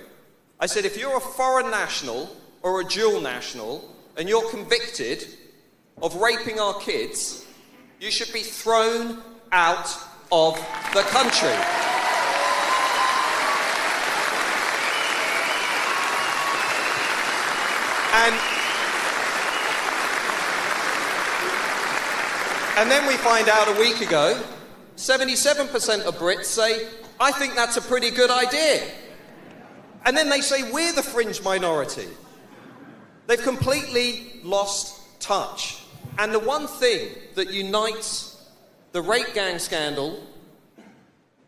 I said, if you're a foreign national or a dual national and you're convicted of raping our kids, you should be thrown out of the country. And then we find out a week ago, 77% of Brits say, I think that's a pretty good idea. And then they say, we're the fringe minority. They've completely lost touch. And the one thing that unites the rape gang scandal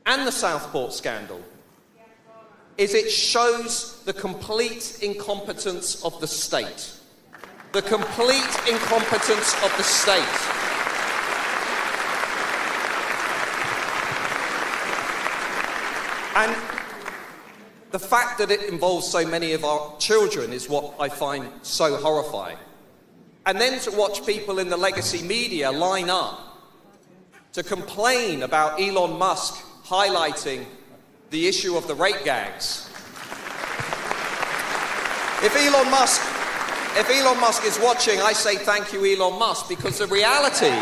and the Southport scandal is it shows the complete incompetence of the state. The complete incompetence of the state. And the fact that it involves so many of our children is what I find so horrifying. And then to watch people in the legacy media line up to complain about Elon Musk highlighting the issue of the rape gangs. If Elon Musk is watching, I say thank you, Elon Musk, because the reality...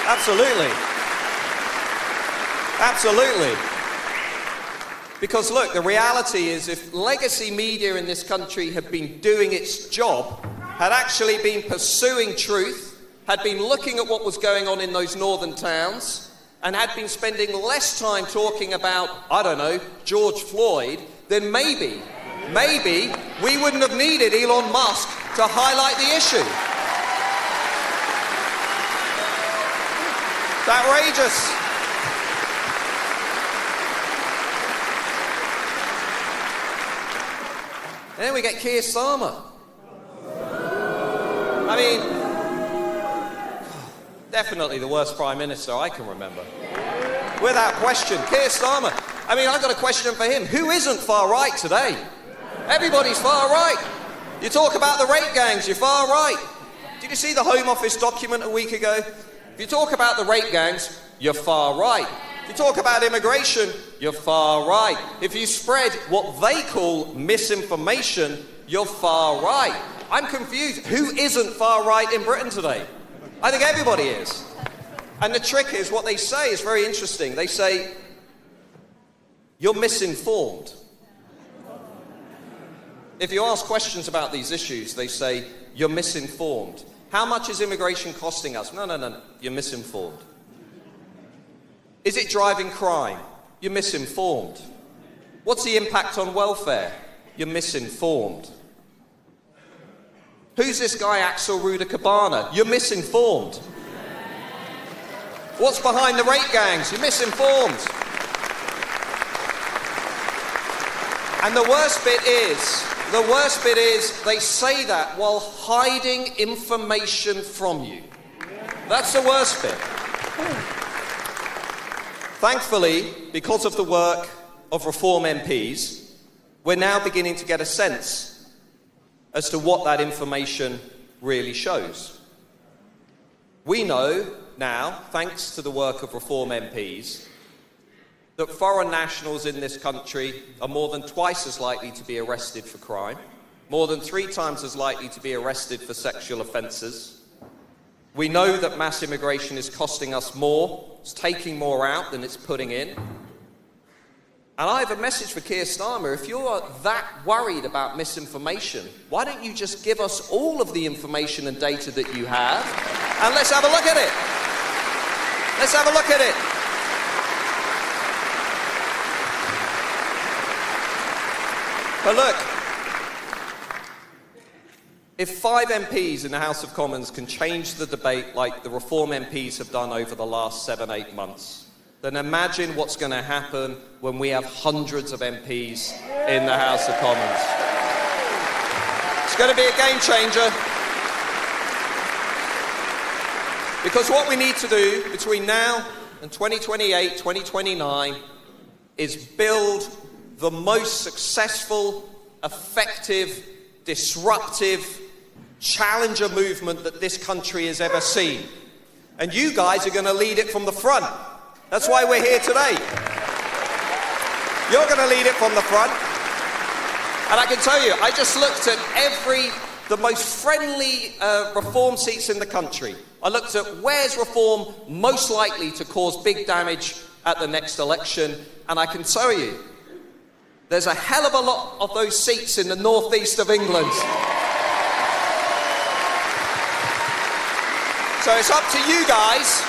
Absolutely. Absolutely. Because look, the reality is if legacy media in this country had been doing its job, had actually been pursuing truth, had been looking at what was going on in those northern towns, and had been spending less time talking about, I don't know, George Floyd, then maybe we wouldn't have needed Elon Musk to highlight the issue. It's outrageous. And then we get Keir Starmer. I mean, definitely the worst Prime Minister I can remember. Without question, Keir Starmer. I mean, I've got a question for him. Who isn't far right today? Everybody's far right. You talk about the rape gangs, you're far right. Did you see the Home Office document a week ago? If you talk about the rape gangs, you're far right. If you talk about immigration, you're far right. If you spread what they call misinformation, you're far right. I'm confused. Who isn't far right in Britain today? I think everybody is. And the trick is, what they say is very interesting. They say, you're misinformed. If you ask questions about these issues, they say, you're misinformed. How much is immigration costing us? No, you're misinformed. Is it driving crime? You're misinformed. What's the impact on welfare? You're misinformed. Who's this guy, Axel Ruda-Cabana? You're misinformed. What's behind the rape gangs? You're misinformed. And the worst bit is they say that while hiding information from you. That's the worst bit. Thankfully, because of the work of Reform MPs, we're now beginning to get a sense as to what that information really shows. We know now, thanks to the work of Reform MPs, that foreign nationals in this country are more than twice as likely to be arrested for crime, more than 3 times as likely to be arrested for sexual offences. We know that mass immigration is costing us more, it's taking more out than it's putting in. And I have a message for Keir Starmer. If you're that worried about misinformation, why don't you just give us all of the information and data that you have, and let's have a look at it. Let's have a look at it. But look, if 5 MPs in the House of Commons can change the debate like the Reform MPs have done over the last 7-8 months, then imagine what's going to happen when we have hundreds of MPs in the House of Commons. It's going to be a game changer. Because what we need to do between now and 2028, 2029 is build the most successful, effective, disruptive challenger movement that this country has ever seen. And you guys are going to lead it from the front. That's why we're here today. You're going to lead it from the front. And I can tell you, I just looked at the most friendly Reform seats in the country. I looked at where's Reform most likely to cause big damage at the next election, and I can tell you, there's a hell of a lot of those seats in the northeast of England. So it's up to you guys.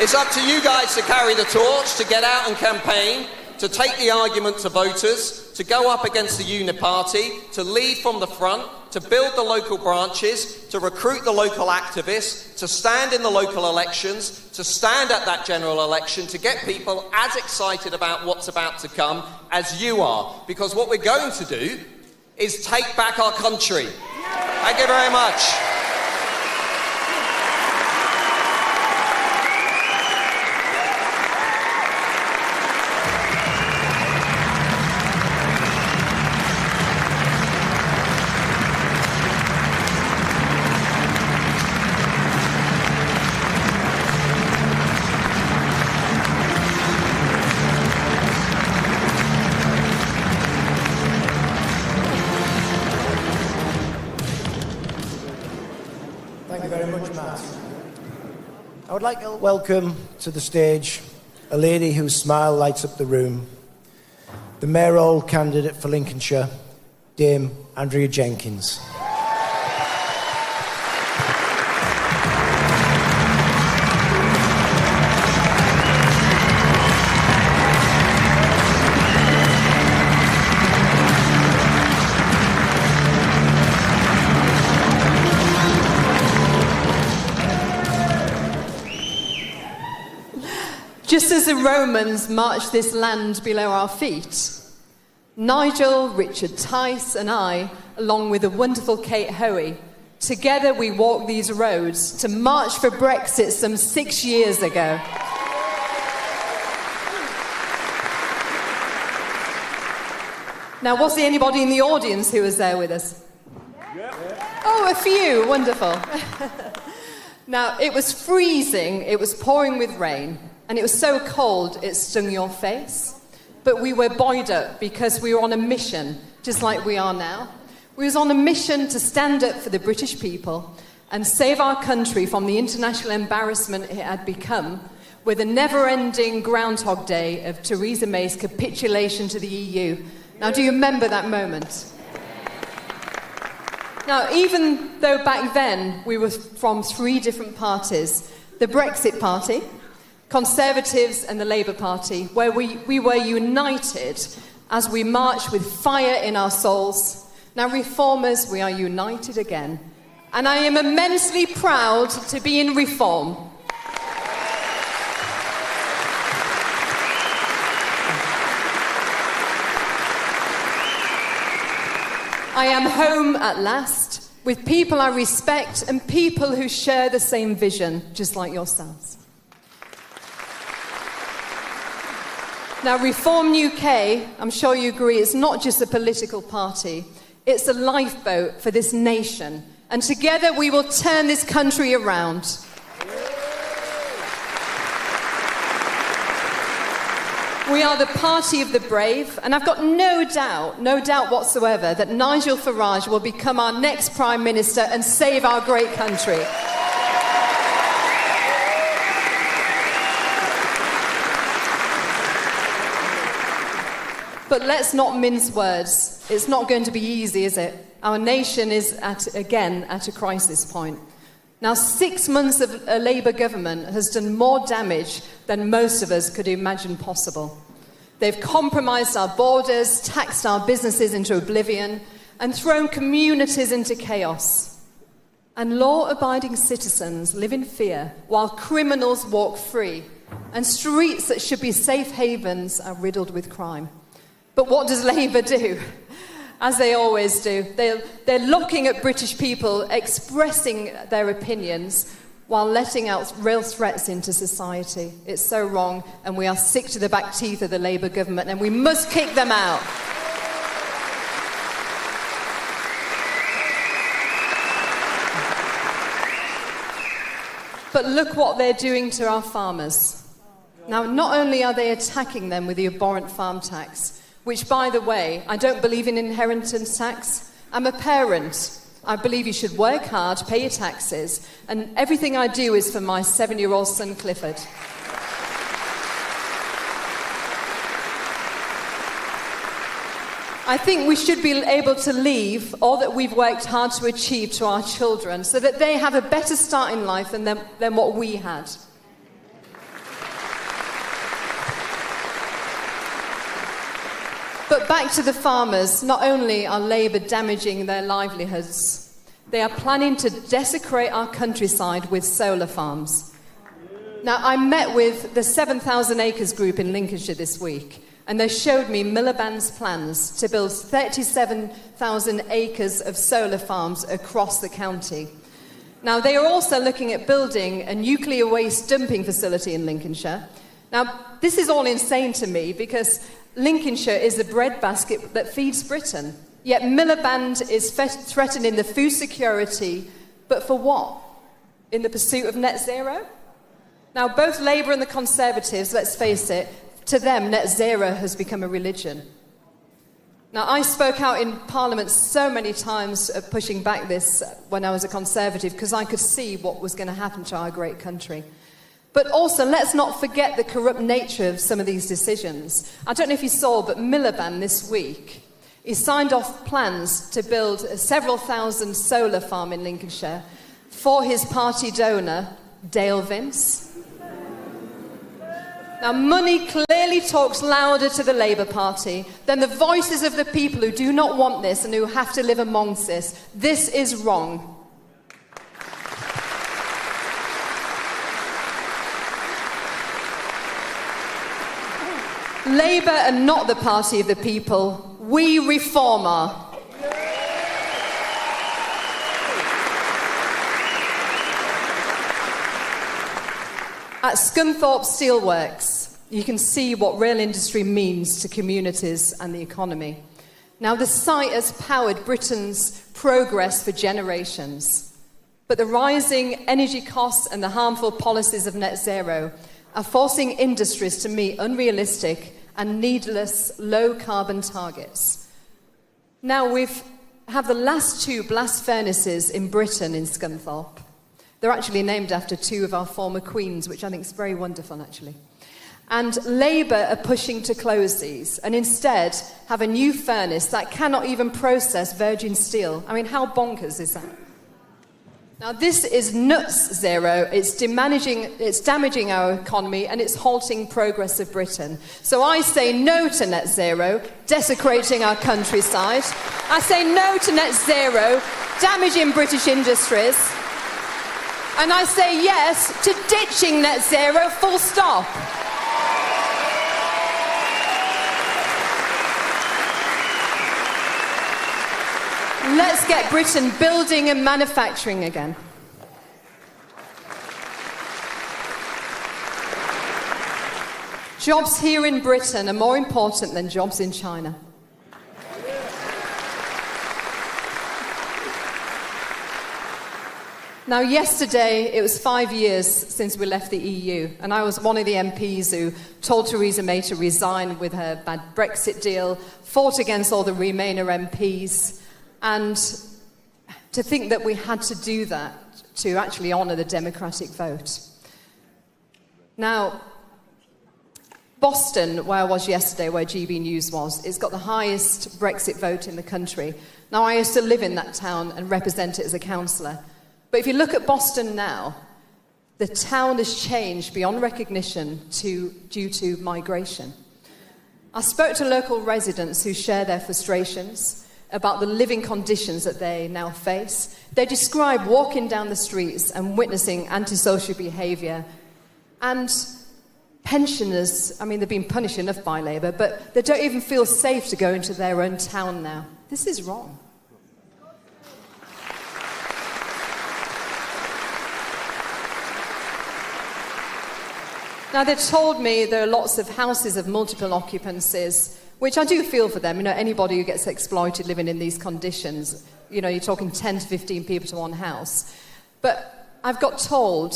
It's up to you guys to carry the torch, to get out and campaign. to take the argument to voters, to go up against the uniparty, to lead from the front, to build the local branches, to recruit the local activists, to stand in the local elections, to stand at that general election, to get people as excited about what's about to come as you are. Because what we're going to do is take back our country. Thank you very much. I would like to welcome to the stage a lady whose smile lights up the room, the mayoral candidate for Lincolnshire, Dame Andrea Jenkins. Just as the Romans marched this land below our feet, Nigel, Richard Tice and I, along with the wonderful Kate Hoey, together we walked these roads to march for Brexit some 6 years ago. Now, was there anybody in the audience who was there with us? Oh, a few, wonderful. Now, it was freezing, it was pouring with rain, and it was so cold it stung your face. But we were buoyed up because we were on a mission, just like we are now. We was on a mission to stand up for the British people and save our country from the international embarrassment it had become with a never-ending Groundhog Day of Theresa May's capitulation to the EU. Now, do you remember that moment? Now, even though back then we were from 3 different parties, the Brexit Party, Conservatives and the Labour Party, where we were united as we marched with fire in our souls. Now, Reformers, we are united again. And I am immensely proud to be in Reform. I am home at last, with people I respect and people who share the same vision, just like yourselves. Now, Reform UK, I'm sure you agree, it's not just a political party, it's a lifeboat for this nation. And together we will turn this country around. We are the party of the brave, and I've got no doubt whatsoever, that Nigel Farage will become our next Prime Minister and save our great country. But let's not mince words. It's not going to be easy, is it? Our nation is, again, at a crisis point. Now, 6 months of a Labour government has done more damage than most of us could imagine possible. They've compromised our borders, taxed our businesses into oblivion, and thrown communities into chaos. And law-abiding citizens live in fear while criminals walk free, and streets that should be safe havens are riddled with crime. But what does Labour do? As they always do, they're looking at British people expressing their opinions while letting out real threats into society. It's so wrong, and we are sick to the back teeth of the Labour government, and we must kick them out. But look what they're doing to our farmers. Now, not only are they attacking them with the abhorrent farm tax, which, by the way, I don't believe in inheritance tax. I'm a parent. I believe you should work hard, pay your taxes, and everything I do is for my 7-year-old son, Clifford. I think we should be able to leave all that we've worked hard to achieve to our children so that they have a better start in life than what we had. But back to the farmers. Not only are Labour damaging their livelihoods, they are planning to desecrate our countryside with solar farms. Now, I met with the 7,000 Acres group in Lincolnshire this week, and they showed me Miliband's plans to build 37,000 acres of solar farms across the county. Now, they are also looking at building a nuclear waste dumping facility in Lincolnshire. Now, this is all insane to me because Lincolnshire is the breadbasket that feeds Britain. Yet Miliband is threatening the food security, but for what? In the pursuit of net zero? Now, both Labour and the Conservatives, let's face it, to them, net zero has become a religion. Now, I spoke out in Parliament so many times pushing back this when I was a Conservative because I could see what was going to happen to our great country. But also, let's not forget the corrupt nature of some of these decisions. I don't know if you saw, but Miliband this week, he signed off plans to build a several thousand solar farm in Lincolnshire for his party donor, Dale Vince. Now, money clearly talks louder to the Labour Party than the voices of the people who do not want this and who have to live amongst this. This is wrong. Labour are not the party of the people. We reform are. At Scunthorpe Steelworks, you can see what rail industry means to communities and the economy. Now, the site has powered Britain's progress for generations. But the rising energy costs and the harmful policies of net zero are forcing industries to meet unrealistic and needless low-carbon targets. Now, we have the last two blast furnaces in Britain in Scunthorpe. They're actually named after two of our former queens, which I think is very wonderful, actually. And Labour are pushing to close these and instead have a new furnace that cannot even process virgin steel. I mean, how bonkers is that? Now, this is nuts zero. It's damaging our economy and it's halting progress of Britain. So I say no to net zero, desecrating our countryside. I say no to net zero, damaging British industries. And I say yes to ditching net zero, full stop. Let's get Britain building and manufacturing again. Jobs here in Britain are more important than jobs in China. Now, yesterday, it was 5 years since we left the EU, and I was one of the MPs who told Theresa May to resign with her bad Brexit deal, fought against all the Remainer MPs, and to think that we had to do that to actually honour the democratic vote. Now, Boston, where I was yesterday, where GB News was, it's got the highest Brexit vote in the country. Now, I used to live in that town and represent it as a councillor. But if you look at Boston now, the town has changed beyond recognition due to migration. I spoke to local residents who share their frustrations about the living conditions that they now face. They describe walking down the streets and witnessing antisocial behaviour. And pensioners, I mean, they've been punished enough by Labour, but they don't even feel safe to go into their own town now. This is wrong. Now, they told me there are lots of houses of multiple occupancies, which I do feel for them. You know, anybody who gets exploited living in these conditions, you know, you're talking 10 to 15 people to one house. But I've got told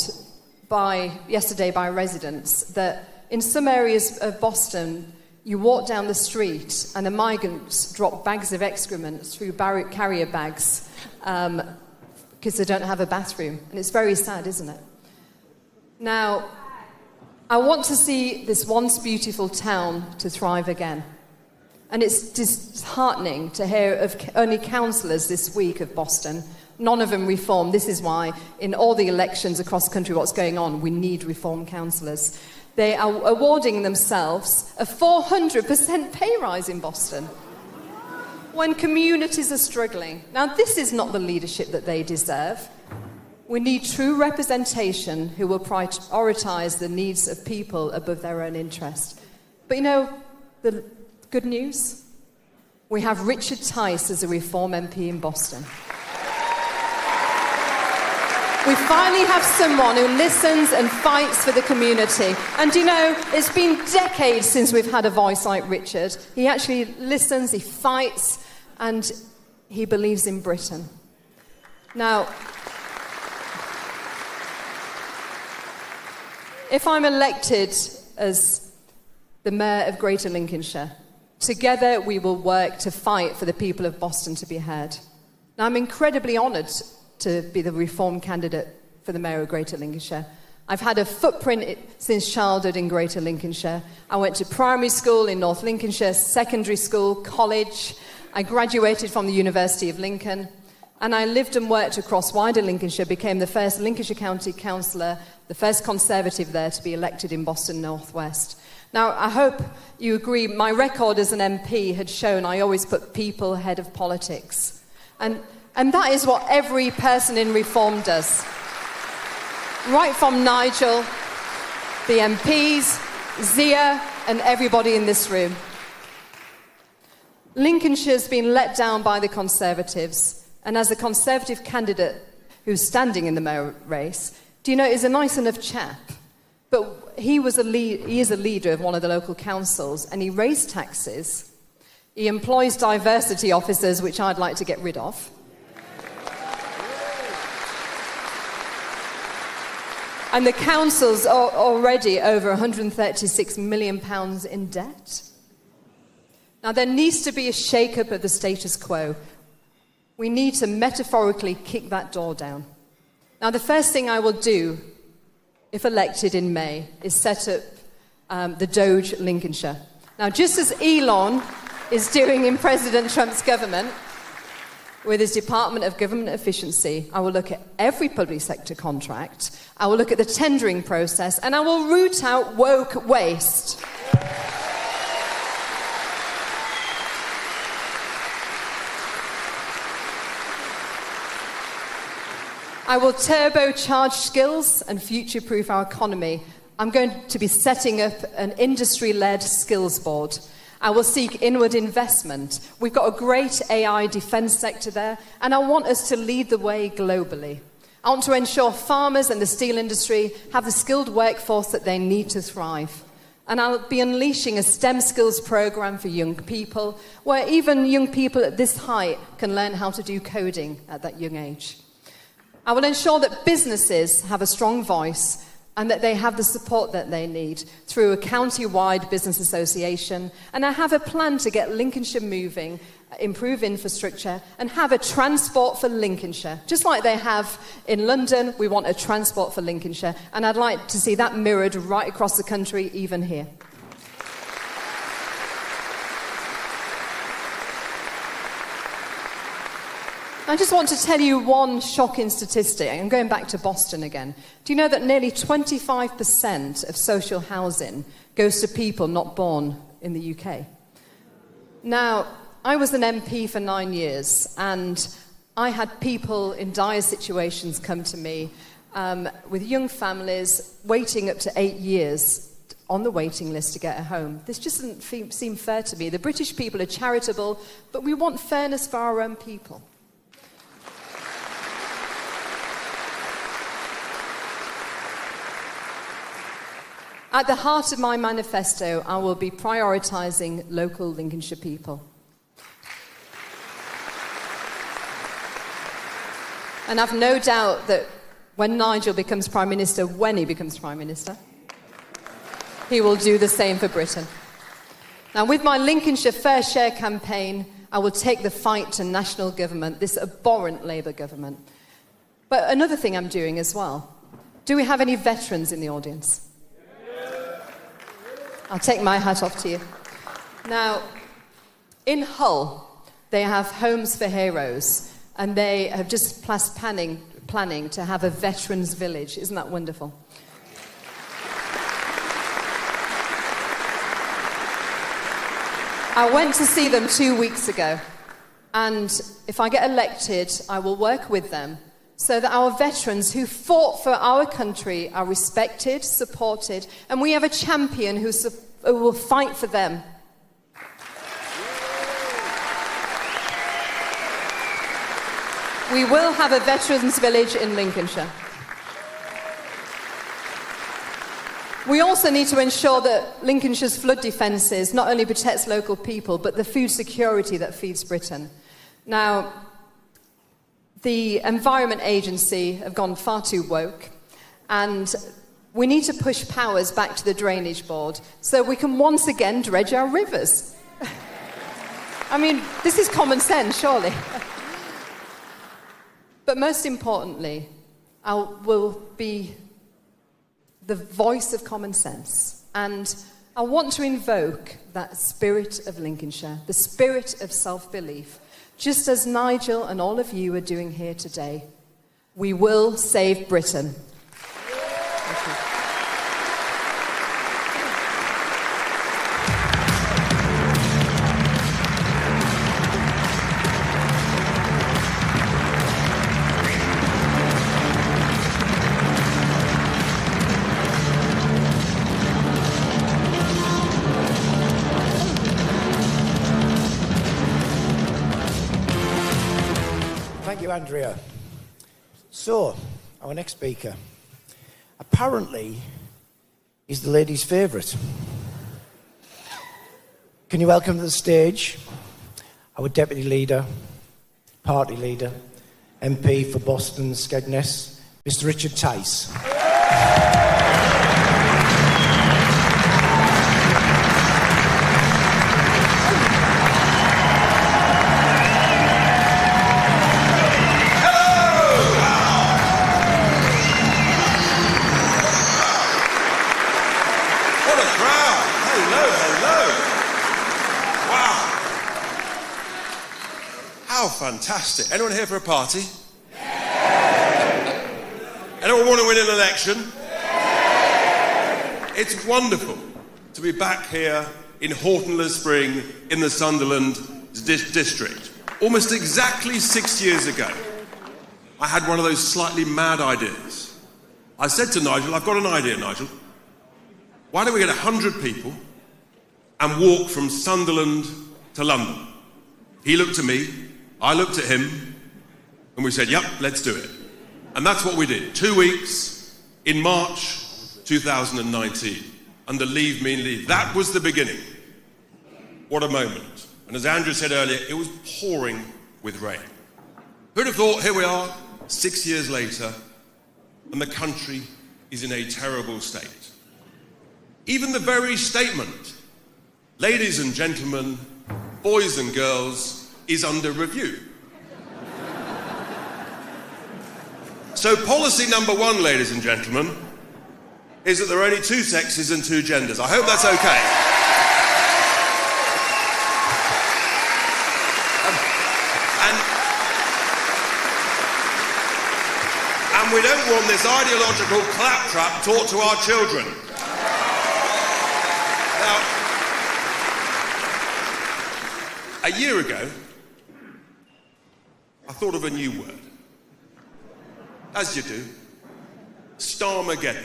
yesterday by residents that in some areas of Boston, you walk down the street and the migrants drop bags of excrement through carrier bags because they don't have a bathroom. And it's very sad, isn't it? Now, I want to see this once beautiful town to thrive again. And it's disheartening to hear of only councillors this week of Boston. None of them reform. This is why in all the elections across the country, what's going on, we need reform councillors. they are awarding themselves a 400% pay rise in Boston when communities are struggling. Now, this is not the leadership that they deserve. We need true representation who will prioritise the needs of people above their own interest. But you know, the good news? We have Richard Tice as a Reform MP in Boston. We finally have someone who listens and fights for the community. And you know, it's been decades since we've had a voice like Richard. He actually listens, he fights, and he believes in Britain. Now, if I'm elected as the Mayor of Greater Lincolnshire, together we will work to fight for the people of Boston to be heard. Now, I'm incredibly honoured to be the Reform candidate for the Mayor of Greater Lincolnshire. I've had a footprint since childhood in Greater Lincolnshire. I went to primary school in North Lincolnshire, secondary school, college. I graduated from the University of Lincoln, and I lived and worked across wider Lincolnshire, became the first Lincolnshire County Councillor, the first Conservative there to be elected in Boston North West. Now, I hope you agree, my record as an MP had shown I always put people ahead of politics. And that is what every person in Reform does. Right from Nigel, the MPs, Zia, and everybody in this room. Lincolnshire's been let down by the Conservatives, and as a Conservative candidate who's standing in the mayor race, do you know, he's a nice enough chap, but he is a leader of one of the local councils, and he raised taxes. He employs diversity officers, which I'd like to get rid of. And the councils are already over £136 million in debt. Now, there needs to be a shake-up of the status quo. We need to metaphorically kick that door down. Now, the first thing I will do, if elected in May, is set up the Doge Lincolnshire. Now, just as Elon is doing in President Trump's government, with his Department of Government Efficiency, I will look at every public sector contract, I will look at the tendering process, and I will root out woke waste. I will turbocharge skills and future-proof our economy. I'm going to be setting up an industry-led skills board. I will seek inward investment. We've got a great AI defence sector there, and I want us to lead the way globally. I want to ensure farmers and the steel industry have the skilled workforce that they need to thrive. And I'll be unleashing a STEM skills programme for young people, where even young people at this height can learn how to do coding at that young age. I will ensure that businesses have a strong voice and that they have the support that they need through a county-wide business association. And I have a plan to get Lincolnshire moving, improve infrastructure, and have a transport for Lincolnshire. Just like they have in London, we want a transport for Lincolnshire. And I'd like to see that mirrored right across the country, even here. I just want to tell you one shocking statistic. I'm going back to Boston again. Do you know that nearly 25% of social housing goes to people not born in the UK? Now, I was an MP for 9 years, and I had people in dire situations come to me with young families waiting up to 8 years on the waiting list to get a home. This just doesn't seem fair to me. The British people are charitable, but we want fairness for our own people. At the heart of my manifesto, I will be prioritising local Lincolnshire people. And I've no doubt that when Nigel becomes Prime Minister, when he becomes Prime Minister, he will do the same for Britain. Now, with my Lincolnshire Fair Share campaign, I will take the fight to national government, this abhorrent Labour government. But another thing I'm doing as well, do we have any veterans in the audience? I'll take my hat off to you. Now, in Hull, they have Homes for Heroes, and they have just planning to have a veterans village. Isn't that wonderful? I went to see them 2 weeks ago, and if I get elected, I will work with them so that our veterans who fought for our country are respected, supported, and we have a champion who will fight for them. We will have a veterans village in Lincolnshire. We also need to ensure that Lincolnshire's flood defences not only protects local people, but the food security that feeds Britain. Now, the Environment Agency have gone far too woke, and we need to push powers back to the Drainage Board so we can once again dredge our rivers. I mean, this is common sense, surely. But most importantly, I will be the voice of common sense. And I want to invoke that spirit of Lincolnshire, the spirit of self-belief, just as Nigel and all of you are doing here today. We will save Britain. Thank you. Thank you, Andrea. So, our next speaker, apparently, is the ladies' favourite. Can you welcome to the stage our Deputy Leader, Party Leader, MP for Boston Skegness, Mr. Richard Tice. Fantastic. Anyone here for a party? Anyone want to win an election? It's wonderful to be back here in Horton-le-Spring in the Sunderland district. Almost exactly 6 years ago, I had one of those slightly mad ideas. I said to Nigel, I've got an idea, Nigel. Why don't we get 100 people and walk from Sunderland to London? He looked at me, I looked at him, and we said, yep, let's do it. And that's what we did. 2 weeks in March 2019, under Leave Mean Leave. That was the beginning. What a moment. And as Andrew said earlier, it was pouring with rain. Who'd have thought, here we are, 6 years later, and the country is in a terrible state. Even the very statement, ladies and gentlemen, boys and girls, is under review. So policy number one, ladies and gentlemen, is that there are only two sexes and two genders. I hope that's okay. And we don't want this ideological claptrap taught to our children. Now, a year ago, I thought of a new word. As you do. Starmageddon.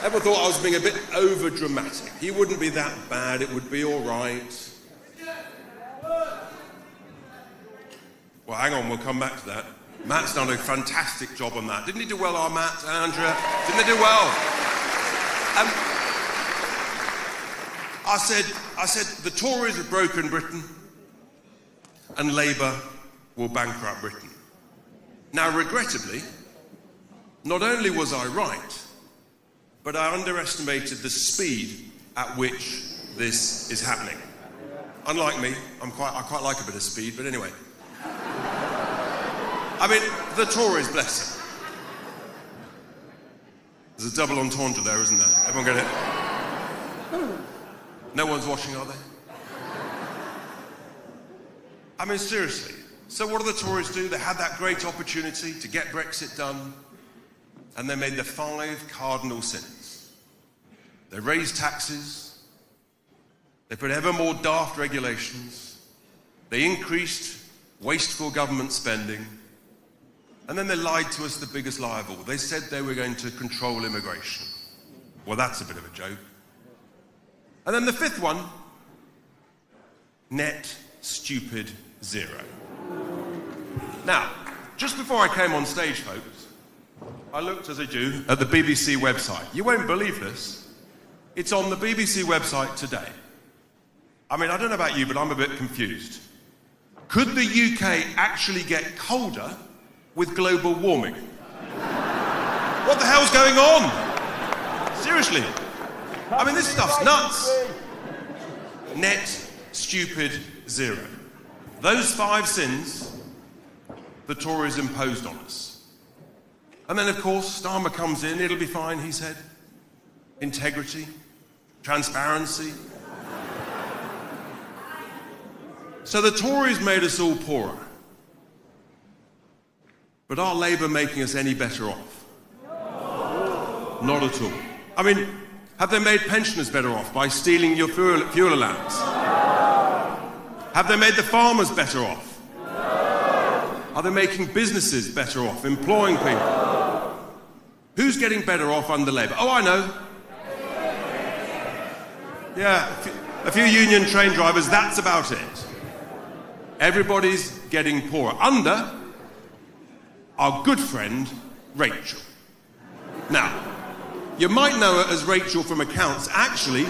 Ever thought I was being a bit over-dramatic? He wouldn't be that bad, it would be all right. Well, hang on, we'll come back to that. Matt's done a fantastic job on that. Didn't he do well, our Matt, Andrea? Didn't they do well? I said, the Tories have broken Britain, and Labour will bankrupt Britain. Now, regrettably, not only was I right, but I underestimated the speed at which this is happening. Unlike me, I quite like a bit of speed, but anyway. I mean, the Tories, bless them. There's a double entendre there, isn't there? Everyone get it? No one's watching, are they? I mean, seriously. So what do the Tories do? They had that great opportunity to get Brexit done, and they made the 5 cardinal sins. They raised taxes, They put ever more daft regulations. They increased wasteful government spending. And then they lied to us the biggest lie of all. They said they were going to control immigration. Well, that's a bit of a joke. And then the fifth one, net stupid zero. Now, just before I came on stage, folks, I looked, as I do, at the BBC website. You won't believe this. It's on the BBC website today. I mean, I don't know about you, but I'm a bit confused. Could the UK actually get colder with global warming? What the hell's going on? Seriously. I mean, this stuff's nuts. Net stupid zero. Those 5 sins the Tories imposed on us. And then, of course, Starmer comes in, it'll be fine, he said. Integrity, transparency. So the Tories made us all poorer. But are Labour making us any better off? Not at all. I mean, have they made pensioners better off by stealing your fuel allowance? Have they made the farmers better off? Are they making businesses better off, employing people? Who's getting better off under Labour? Oh, I know. Yeah, a few union train drivers, that's about it. Everybody's getting poorer. Under our good friend, Rachel. Now, you might know her as Rachel from accounts. Actually,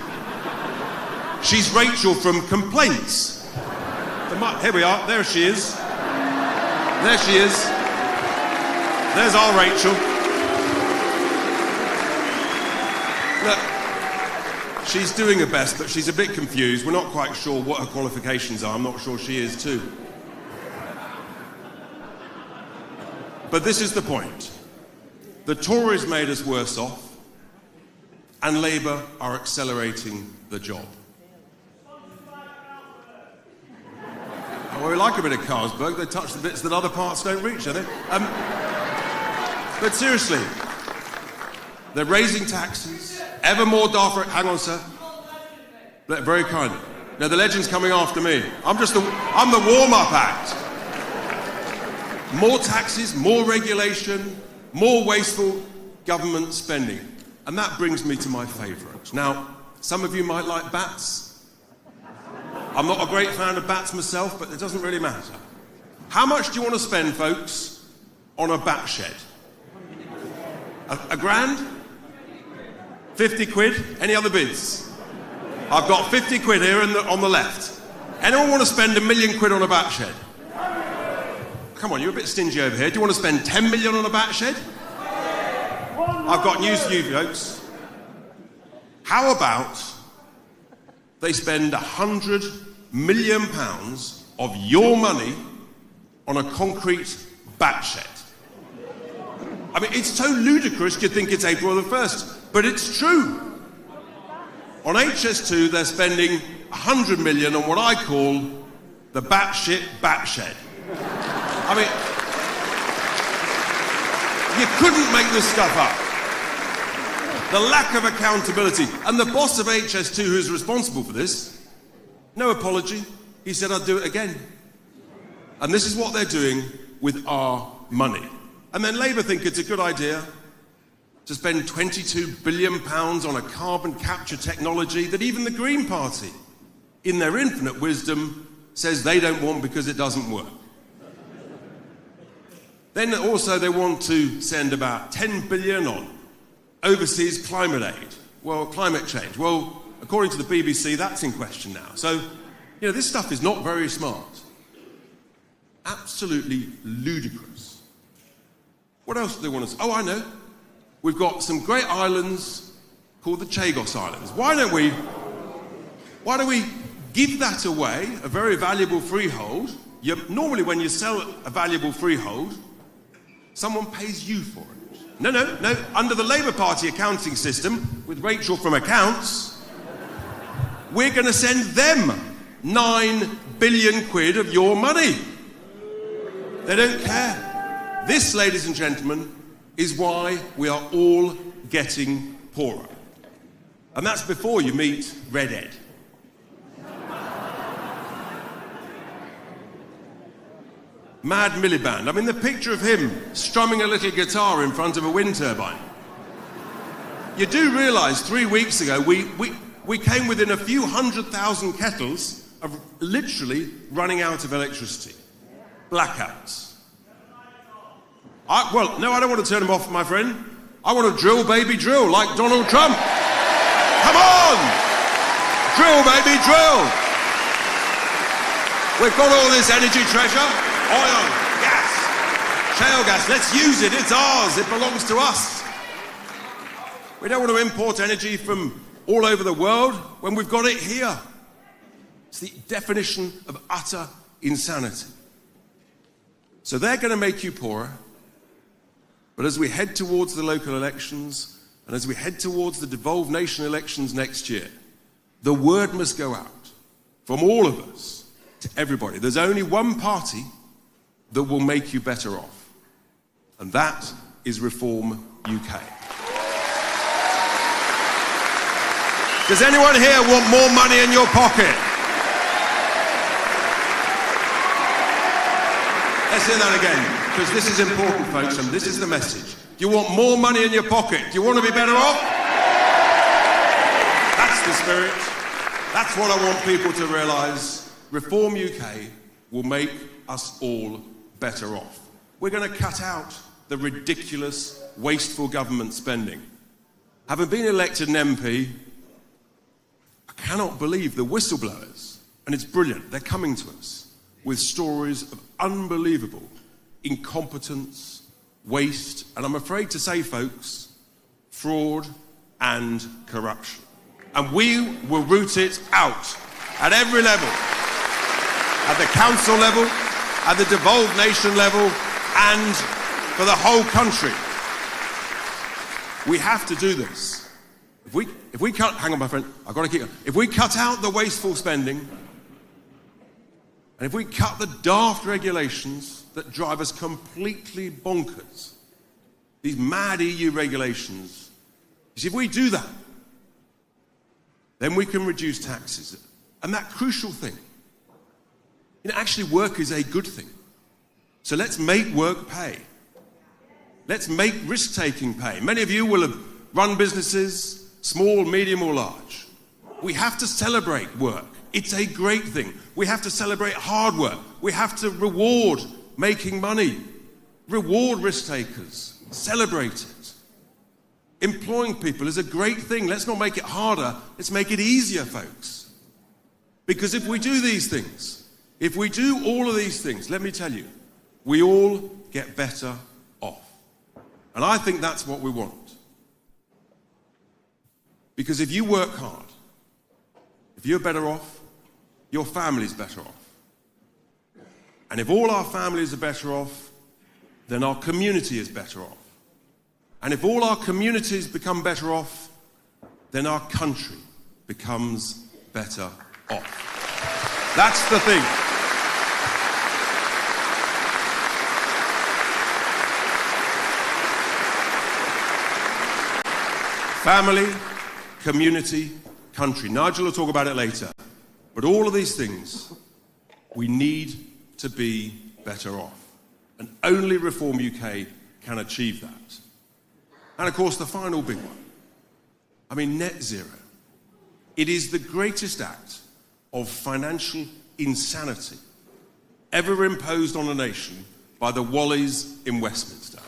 she's Rachel from complaints. Here we are, there she is. There she is. There's our Rachel. Look, she's doing her best, but she's a bit confused. We're not quite sure what her qualifications are. I'm not sure she is too. But this is the point. The Tories made us worse off, and Labour are accelerating the job. Well, we like a bit of Carlsberg. They touch the bits that other parts don't reach, don't they? But seriously, they're raising taxes, ever more daft. Hang on, sir. Very kindly. Now, the legend's coming after me. I'm the warm-up act. More taxes, more regulation, more wasteful government spending. And that brings me to my favourite. Now, some of you might like bats. I'm not a great fan of bats myself, but it doesn't really matter. How much do you want to spend, folks, on a bat shed? A grand? 50 quid? Any other bids? I've got 50 quid here on the left. Anyone want to spend £1 million on a bat shed? Come on, you're a bit stingy over here. Do you want to spend 10 million on a bat shed? I've got news for you, folks. How about they spend £100 million of your money on a concrete bat shed? I mean, it's so ludicrous you'd think it's April the 1st, but it's true. On HS2, they're spending £100 million on what I call the batshit bat shed. I mean, you couldn't make this stuff up. The lack of accountability. And the boss of HS2, who's responsible for this, no apology. He said, I'd do it again. And this is what they're doing with our money. And then Labour think it's a good idea to spend £22 billion on a carbon capture technology that even the Green Party, in their infinite wisdom, says they don't want because it doesn't work. Then also they want to send about 10 billion on overseas climate aid. Well, climate change. Well, according to the BBC, that's in question now. So, you know, this stuff is not very smart. Absolutely ludicrous. What else do they want to say? Oh, I know. We've got some great islands called the Chagos Islands. Why don't we give that away, a very valuable freehold? Normally when you sell a valuable freehold, someone pays you for it. No. Under the Labour Party accounting system, with Rachel from accounts, we're going to send them 9 billion quid of your money. They don't care. This, ladies and gentlemen, is why we are all getting poorer. And that's before you meet Red Ed. Mad Miliband. I mean, the picture of him strumming a little guitar in front of a wind turbine. You do realise 3 weeks ago we came within a few 100,000 kettles of literally running out of electricity. Blackouts. Well, no, I don't want to turn him off, my friend. I want to drill, baby, drill, like Donald Trump. Come on! Drill, baby, drill! We've got all this energy treasure. Oil, gas, shale gas. Let's use it. It's ours. It belongs to us. We don't want to import energy from all over the world when we've got it here. It's the definition of utter insanity. So they're going to make you poorer. But as we head towards the local elections, and as we head towards the devolved nation elections next year, the word must go out from all of us to everybody. There's only one party that will make you better off. And that is Reform UK. Does anyone here want more money in your pocket? Let's hear that again, because this is important, folks, and this is the message. Do you want more money in your pocket? Do you want to be better off? That's the spirit. That's what I want people to realise. Reform UK will make us all better off. We're going to cut out the ridiculous, wasteful government spending. Having been elected an MP, I cannot believe the whistleblowers, and it's brilliant, they're coming to us with stories of unbelievable incompetence, waste, and I'm afraid to say, folks, fraud and corruption. And we will root it out at every level, at the council level, at the devolved nation level, and for the whole country. We have to do this. If we cut, hang on my friend, I've got to keep going. If we cut out the wasteful spending, and if we cut the daft regulations that drive us completely bonkers, these mad EU regulations, you see, if we do that, then we can reduce taxes. And that crucial thing, actually work is a good thing. So let's make work pay. Let's make risk-taking pay. Many of you will have run businesses, small, medium or large. We have to celebrate work. It's a great thing. We have to celebrate hard work. We have to reward making money. Reward risk takers. Celebrate it. Employing people is a great thing. Let's not make it harder. Let's make it easier, folks. Because if we do these things, if we do all of these things, let me tell you, we all get better off. And I think that's what we want. Because if you work hard, if you're better off, your family's better off. And if all our families are better off, then our community is better off. And if all our communities become better off, then our country becomes better off. That's the thing. Family, community, country. Nigel will talk about it later. But all of these things, we need to be better off. And only Reform UK can achieve that. And of course, the final big one. I mean, net zero. It is the greatest act of financial insanity ever imposed on a nation by the Wallies in Westminster.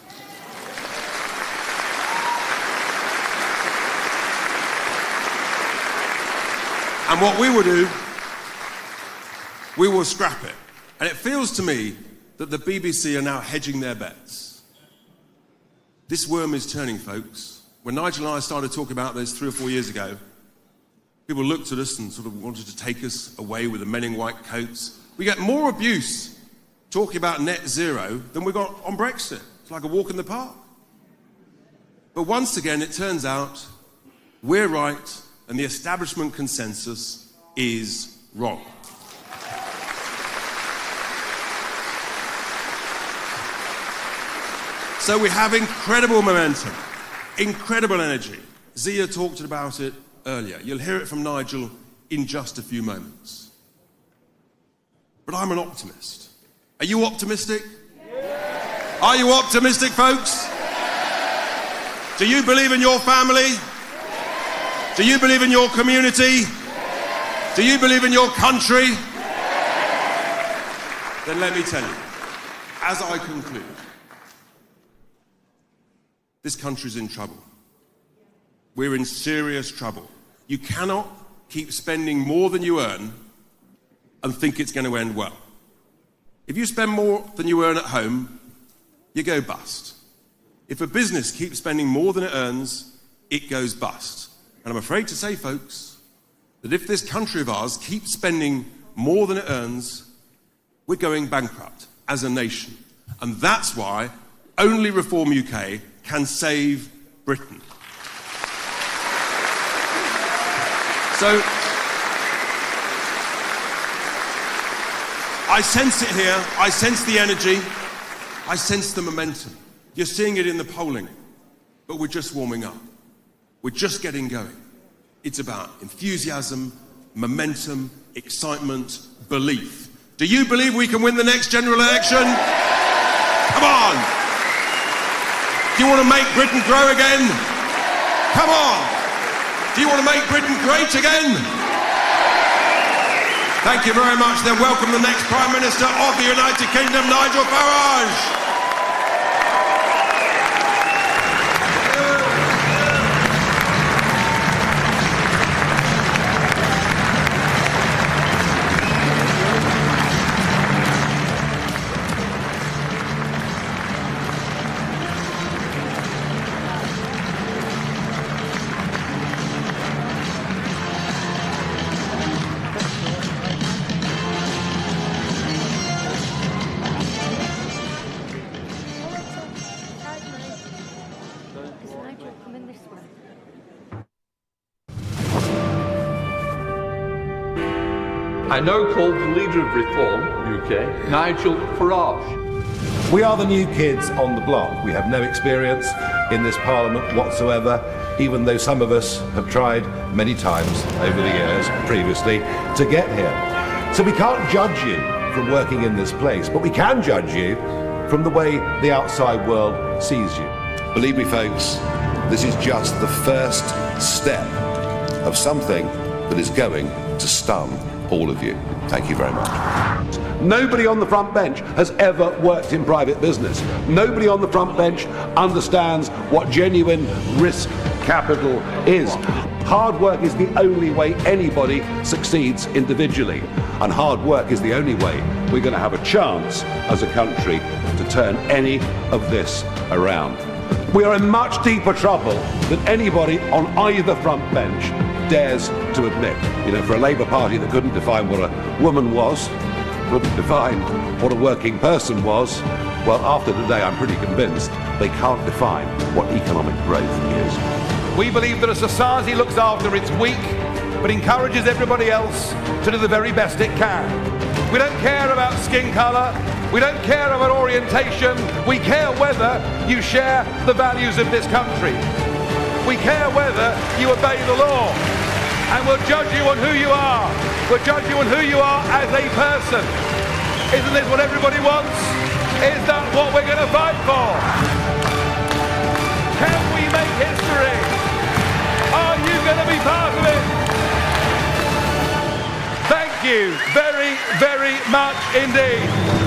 And what we will do, we will scrap it. And it feels to me that the BBC are now hedging their bets. This worm is turning, folks. When Nigel and I started talking about this 3 or 4 years ago, people looked at us and sort of wanted to take us away with the men in white coats. We get more abuse talking about net zero than we got on Brexit. It's like a walk in the park. But once again, it turns out we're right and the establishment consensus is wrong. So we have incredible momentum, incredible energy. Zia talked about it earlier. You'll hear it from Nigel in just a few moments. But I'm an optimist. Are you optimistic? Are you optimistic, folks? Do you believe in your family? Do you believe in your community? Do you believe in your country? Then let me tell you, as I conclude, this country's in trouble. We're in serious trouble. You cannot keep spending more than you earn and think it's going to end well. If you spend more than you earn at home, you go bust. If a business keeps spending more than it earns, it goes bust. And I'm afraid to say, folks, that if this country of ours keeps spending more than it earns, we're going bankrupt as a nation. And that's why only Reform UK can save Britain. So, I sense it here, I sense the energy, I sense the momentum. You're seeing it in the polling, but we're just warming up. We're just getting going. It's about enthusiasm, momentum, excitement, belief. Do you believe we can win the next general election? Come on! Do you want to make Britain grow again? Come on! Do you want to make Britain great again? Thank you very much. Then welcome the next Prime Minister of the United Kingdom, Nigel Farage. I now call the leader of Reform UK, Nigel Farage. We are the new kids on the block. We have no experience in this Parliament whatsoever, even though some of us have tried many times over the years previously to get here. So we can't judge you from working in this place, but we can judge you from the way the outside world sees you. Believe me, folks, this is just the first step of something that is going to stun all of you. Thank you very much. Nobody on the front bench has ever worked in private business. Nobody on the front bench understands what genuine risk capital is. Hard work is the only way anybody succeeds individually, and hard work is the only way we're going to have a chance as a country to turn any of this around. We are in much deeper trouble than anybody on either front bench dares to admit. You know, for a Labour Party that couldn't define what a woman was, couldn't define what a working person was, well, after today I'm pretty convinced they can't define what economic growth is. We believe that a society looks after its weak, but encourages everybody else to do the very best it can. We don't care about skin colour, we don't care about orientation, we care whether you share the values of this country. We care whether you obey the law, and we'll judge you on who you are. We'll judge you on who you are as a person. Isn't this what everybody wants? Is that what we're going to fight for? Can we make history? Are you going to be part of it? Thank you very, very much indeed.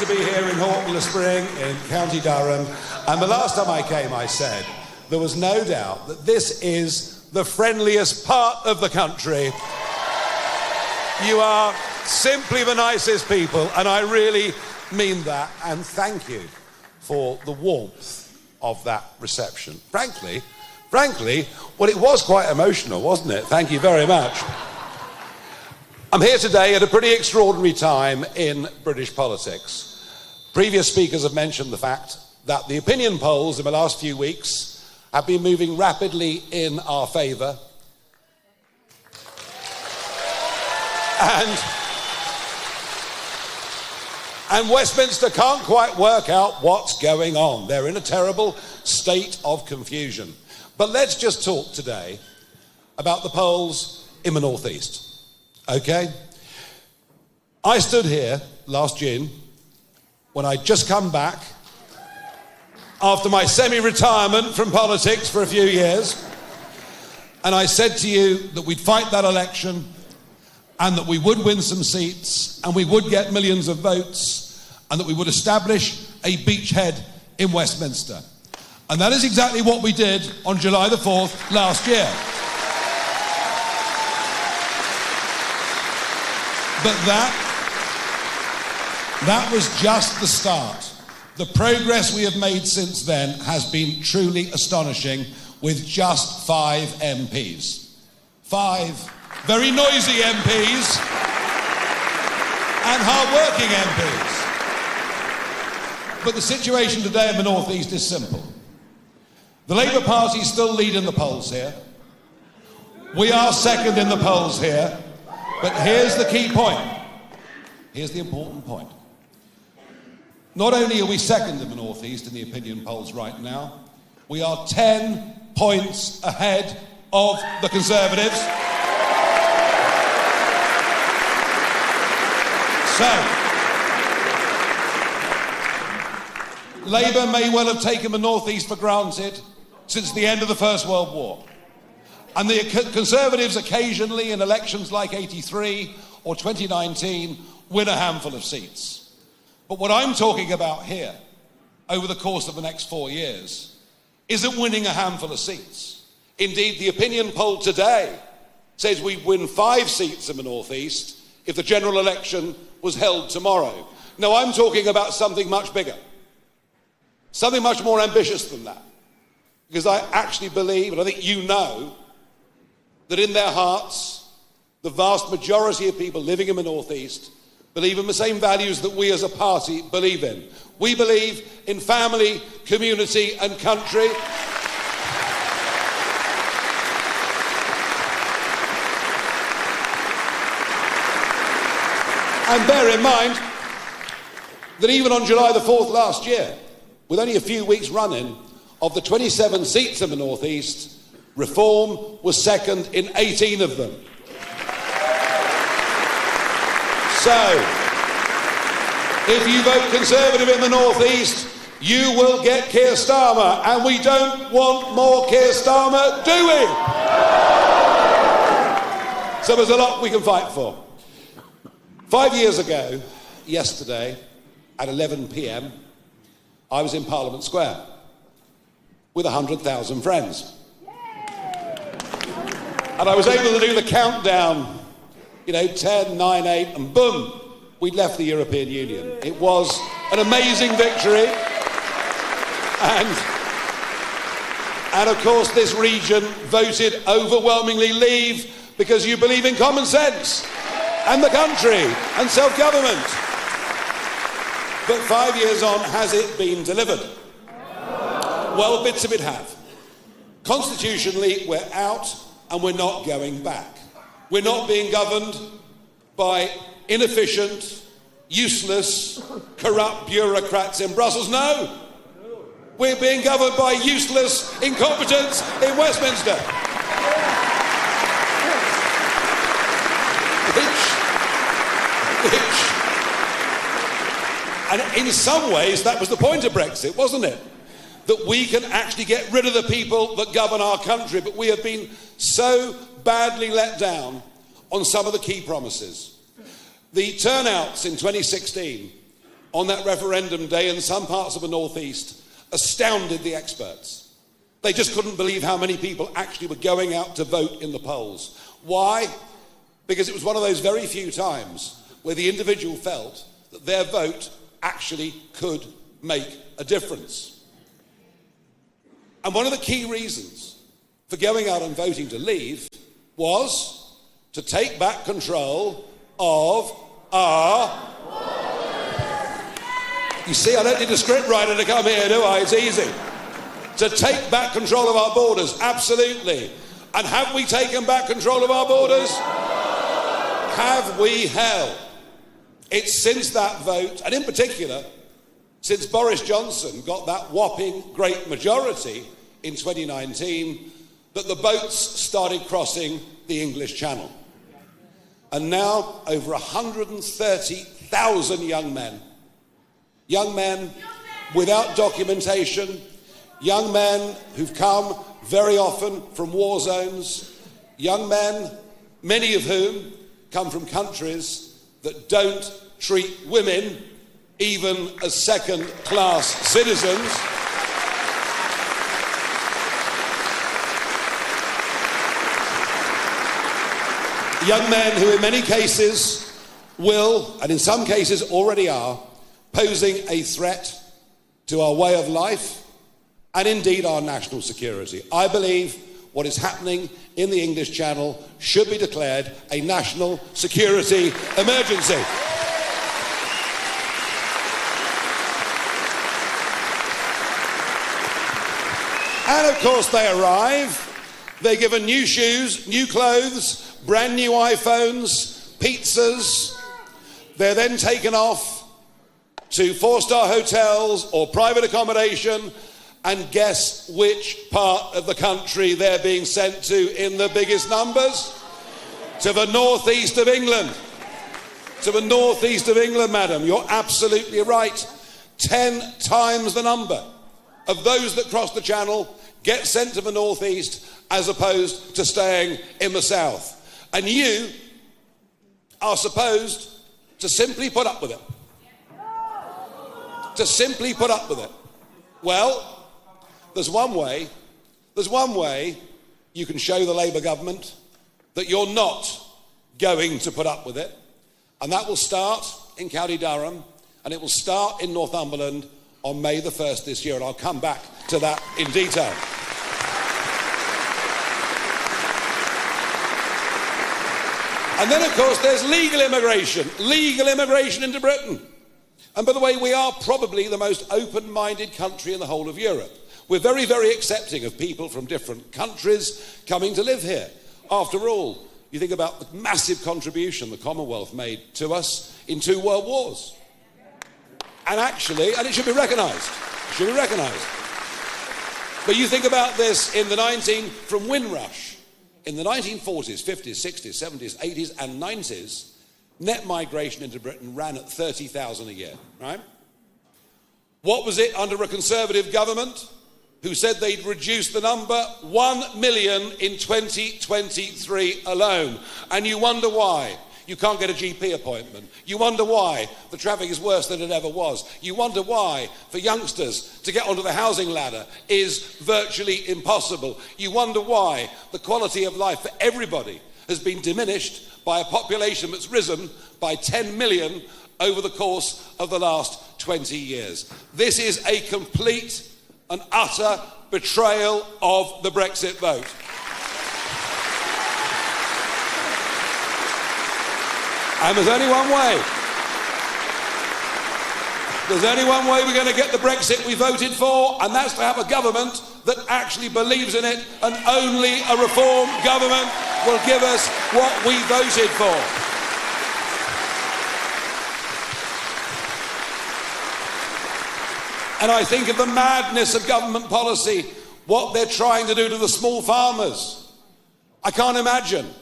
be here in Horton-le-Spring in County Durham. And the last time I came, I said there was no doubt that this is the friendliest part of the country. You are simply the nicest people, and I really mean that. And thank you for the warmth of that reception. Frankly, well, it was quite emotional, wasn't it? Thank you very much. I'm here today at a pretty extraordinary time in British politics. Previous speakers have mentioned the fact that the opinion polls in the last few weeks have been moving rapidly in our favour. And Westminster can't quite work out what's going on. They're in a terrible state of confusion. But let's just talk today about the polls in the North East. Okay? I stood here last June when I'd just come back after my semi-retirement from politics for a few years, and I said to you that we'd fight that election and that we would win some seats and we would get millions of votes and that we would establish a beachhead in Westminster. And that is exactly what we did on July the 4th last year. But that was just the start. The progress we have made since then has been truly astonishing, with just 5 MPs. 5 very noisy MPs and hard-working MPs. But the situation today in the North East is simple. The Labour Party still lead in the polls here. We are second in the polls here. But here's the key point. Here's the important point. Not only are we second in the North East in the opinion polls right now, we are 10 points ahead of the Conservatives. So, Labour may well have taken the North East for granted since the end of the First World War. And the Conservatives occasionally, in elections like 83 or 2019, win a handful of seats. But what I'm talking about here, over the course of the next 4 years, isn't winning a handful of seats. Indeed, the opinion poll today says we win 5 seats in the North East if the general election was held tomorrow. No, I'm talking about something much bigger, something much more ambitious than that. Because I actually believe, and I think you know, that in their hearts, the vast majority of people living in the North East believe in the same values that we as a party believe in. We believe in family, community and country. And bear in mind that even on July the 4th last year, with only a few weeks running, of the 27 seats in the North East, Reform was second in 18 of them. So, if you vote Conservative in the North East, you will get Keir Starmer, and we don't want more Keir Starmer, do we? So there's a lot we can fight for. 5 years ago, yesterday, at 11 p.m, I was in Parliament Square with 100,000 friends. And I was able to do the countdown, 10, 9, 8, and boom, we'd left the European Union. It was an amazing victory. And of course, this region voted overwhelmingly Leave because you believe in common sense and the country and self-government. But 5 years on, has it been delivered? Well, bits of it have. Constitutionally, we're out and we're not going back. We're not being governed by inefficient, useless, corrupt bureaucrats in Brussels. No! We're being governed by useless incompetence in Westminster. And in some ways, that was the point of Brexit, wasn't it? That we can actually get rid of the people that govern our country, but we have been so badly let down on some of the key promises. The turnouts in 2016 on that referendum day in some parts of the northeast astounded the experts. They just couldn't believe how many people actually were going out to vote in the polls. Why? Because it was one of those very few times where the individual felt that their vote actually could make a difference. And one of the key reasons for going out and voting to leave was to take back control of our... You see, I don't need a scriptwriter to come here, do I? It's easy. To take back control of our borders, absolutely. And have we taken back control of our borders? Have we hell? It's since that vote, and in particular, since Boris Johnson got that whopping great majority in 2019, that the boats started crossing the English Channel. And now, over 130,000 young men without documentation, young men who've come very often from war zones, young men, many of whom come from countries that don't treat women even as second-class citizens. Young men who in many cases will, and in some cases already are, posing a threat to our way of life and indeed our national security. I believe what is happening in the English Channel should be declared a national security emergency. And of course they arrive, they're given new shoes, new clothes, brand new iPhones, pizzas. They're then taken off to four-star hotels or private accommodation, and guess which part of the country they're being sent to in the biggest numbers? To the northeast of England. To the northeast of England, madam. You're absolutely right. 10 times the number of those that cross the Channel get sent to the northeast as opposed to staying in the south. And you are supposed to simply put up with it. To simply put up with it. Well, there's one way you can show the Labour government that you're not going to put up with it, and that will start in County Durham, and it will start in Northumberland on May the 1st this year, and I'll come back to that in detail. And then, of course, there's legal immigration into Britain. And by the way, we are probably the most open-minded country in the whole of Europe. We're very, very accepting of people from different countries coming to live here. After all, you think about the massive contribution the Commonwealth made to us in 2 world wars. And actually, and it should be recognised, But you think about this from Windrush, in the 1940s, 50s, 60s, 70s, 80s and 90s, net migration into Britain ran at 30,000 a year, right? What was it under a Conservative government who said they'd reduce the number? 1 million in 2023 alone. And you wonder why. You can't get a GP appointment. You wonder why the traffic is worse than it ever was. You wonder why, for youngsters to get onto the housing ladder is virtually impossible. You wonder why the quality of life for everybody has been diminished by a population that's risen by 10 million over the course of the last 20 years. This is a complete and utter betrayal of the Brexit vote. And there's only one way. There's only one way we're going to get the Brexit we voted for, and that's to have a government that actually believes in it, and only a reform government will give us what we voted for. And I think of the madness of government policy, what they're trying to do to the small farmers. I can't imagine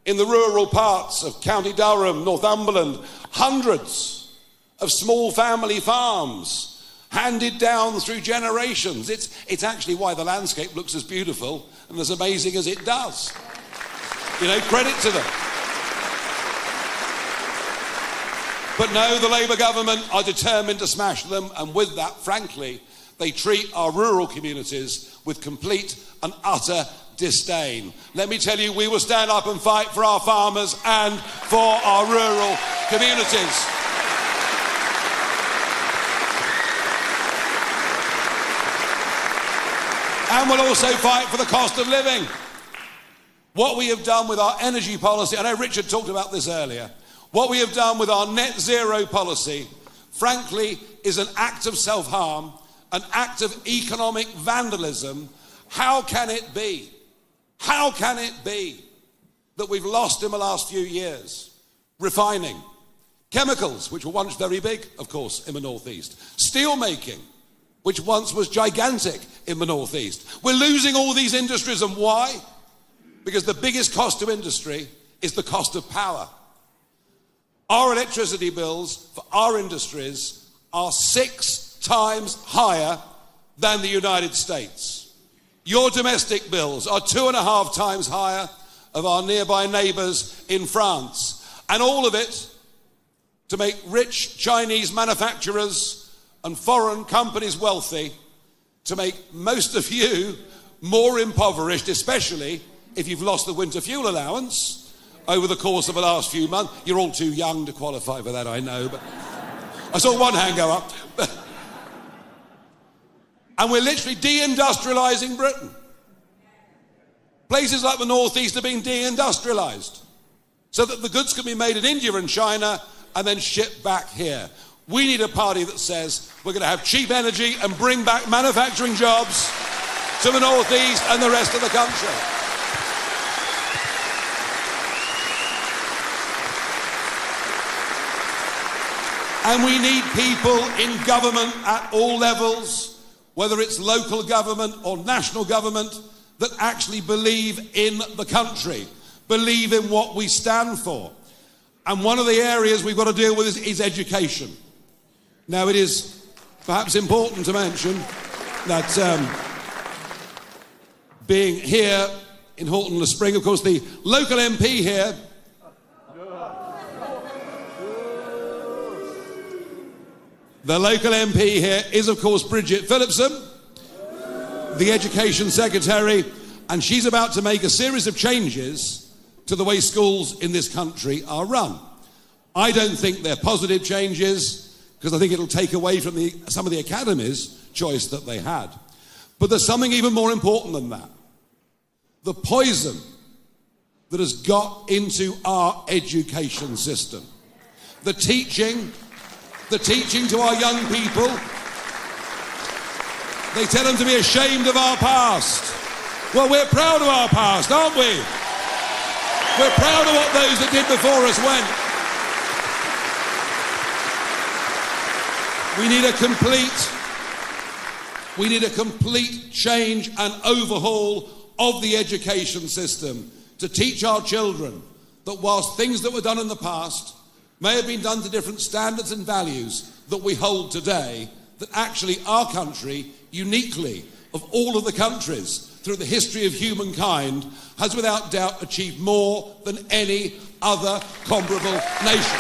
in the rural parts of County Durham, Northumberland, hundreds of small family farms handed down through generations. It's actually why the landscape looks as beautiful and as amazing as it does. You know, credit to them. But no, the Labour government are determined to smash them, and with that, frankly, they treat our rural communities with complete and utter disdain. Let me tell you, we will stand up and fight for our farmers and for our rural communities. And we'll also fight for the cost of living. What we have done with our energy policy, I know Richard talked about this earlier, what we have done with our net zero policy, frankly, is an act of self-harm, an act of economic vandalism. How can it be? How can it be that we've lost in the last few years? Refining, chemicals, which were once very big, of course, in the northeast, steel making, which once was gigantic in the northeast. We're losing all these industries, and why? Because the biggest cost to industry is the cost of power. Our electricity bills for our industries are 6 times higher than the United States. Your domestic bills are 2.5 times higher of our nearby neighbours in France. And all of it to make rich Chinese manufacturers and foreign companies wealthy, to make most of you more impoverished, especially if you've lost the winter fuel allowance over the course of the last few months. You're all too young to qualify for that, I know, but I saw one hand go up. And we're literally deindustrialising Britain. Places like the northeast are being deindustrialised so that the goods can be made in India and China and then shipped back here. We need a party that says we're going to have cheap energy and bring back manufacturing jobs to the northeast and the rest of the country. And we need people in government at all levels, whether it's local government or national government, that actually believe in the country, believe in what we stand for. And one of the areas we've got to deal with is education. Now, it is perhaps important to mention that being here in Horton-le-Spring, of course, the local MP here is, of course, Bridget Phillipson, the Education Secretary, and she's about to make a series of changes to the way schools in this country are run. I don't think they're positive changes, because I think it'll take away from some of the academies' choice that they had. But there's something even more important than that. The poison that has got into our education system. The teaching to our young people. They tell them to be ashamed of our past. Well, we're proud of our past, aren't we? We're proud of what those that did before us went. We need a complete change and overhaul of the education system to teach our children that whilst things that were done in the past may have been done to different standards and values that we hold today, that actually our country, uniquely of all of the countries through the history of humankind, has without doubt achieved more than any other comparable nation.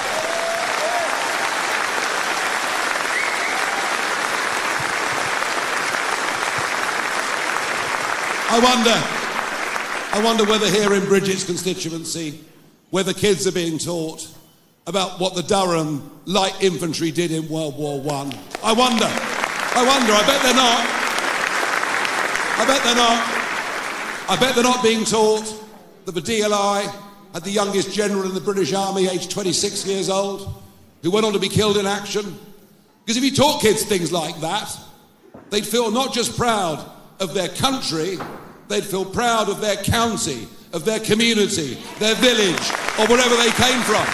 I wonder whether here in Bridget's constituency, whether kids are being taught about what the Durham light infantry did in World War I. I wonder, I bet they're not. I bet they're not being taught that the DLI had the youngest general in the British Army, aged 26 years old, who went on to be killed in action. Because if you taught kids things like that, they'd feel not just proud of their country, they'd feel proud of their county, of their community, their village, or wherever they came from.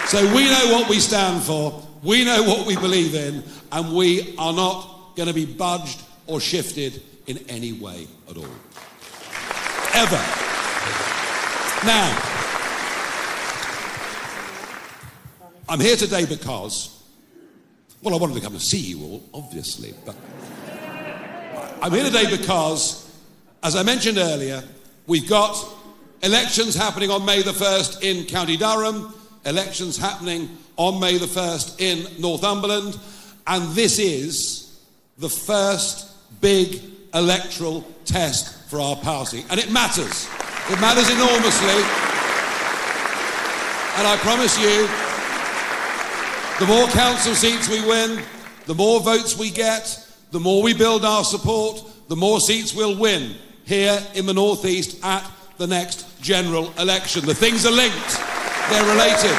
So we know what we stand for, we know what we believe in, and we are not going to be budged or shifted in any way at all. Ever. Now, I'm here today because, well, I wanted to come and see you all, obviously, but I'm here today because As I mentioned earlier, we've got elections happening on May the 1st in County Durham, elections happening on May the 1st in Northumberland, and this is the first big electoral test for our party. And it matters. It matters enormously. And I promise you, the more council seats we win, the more votes we get, the more we build our support, the more seats we'll win here in the North East at the next general election. The things are linked. They're related.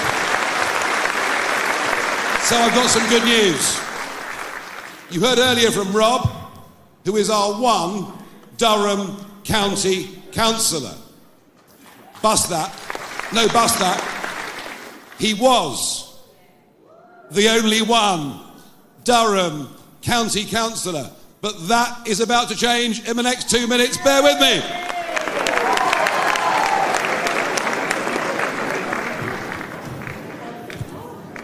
So I've got some good news. You heard earlier from Rob, who is our one Durham County Councillor. Bust that. No, bust that. He was the only one Durham County Councillor. But that is about to change in the next 2 minutes. Bear with me.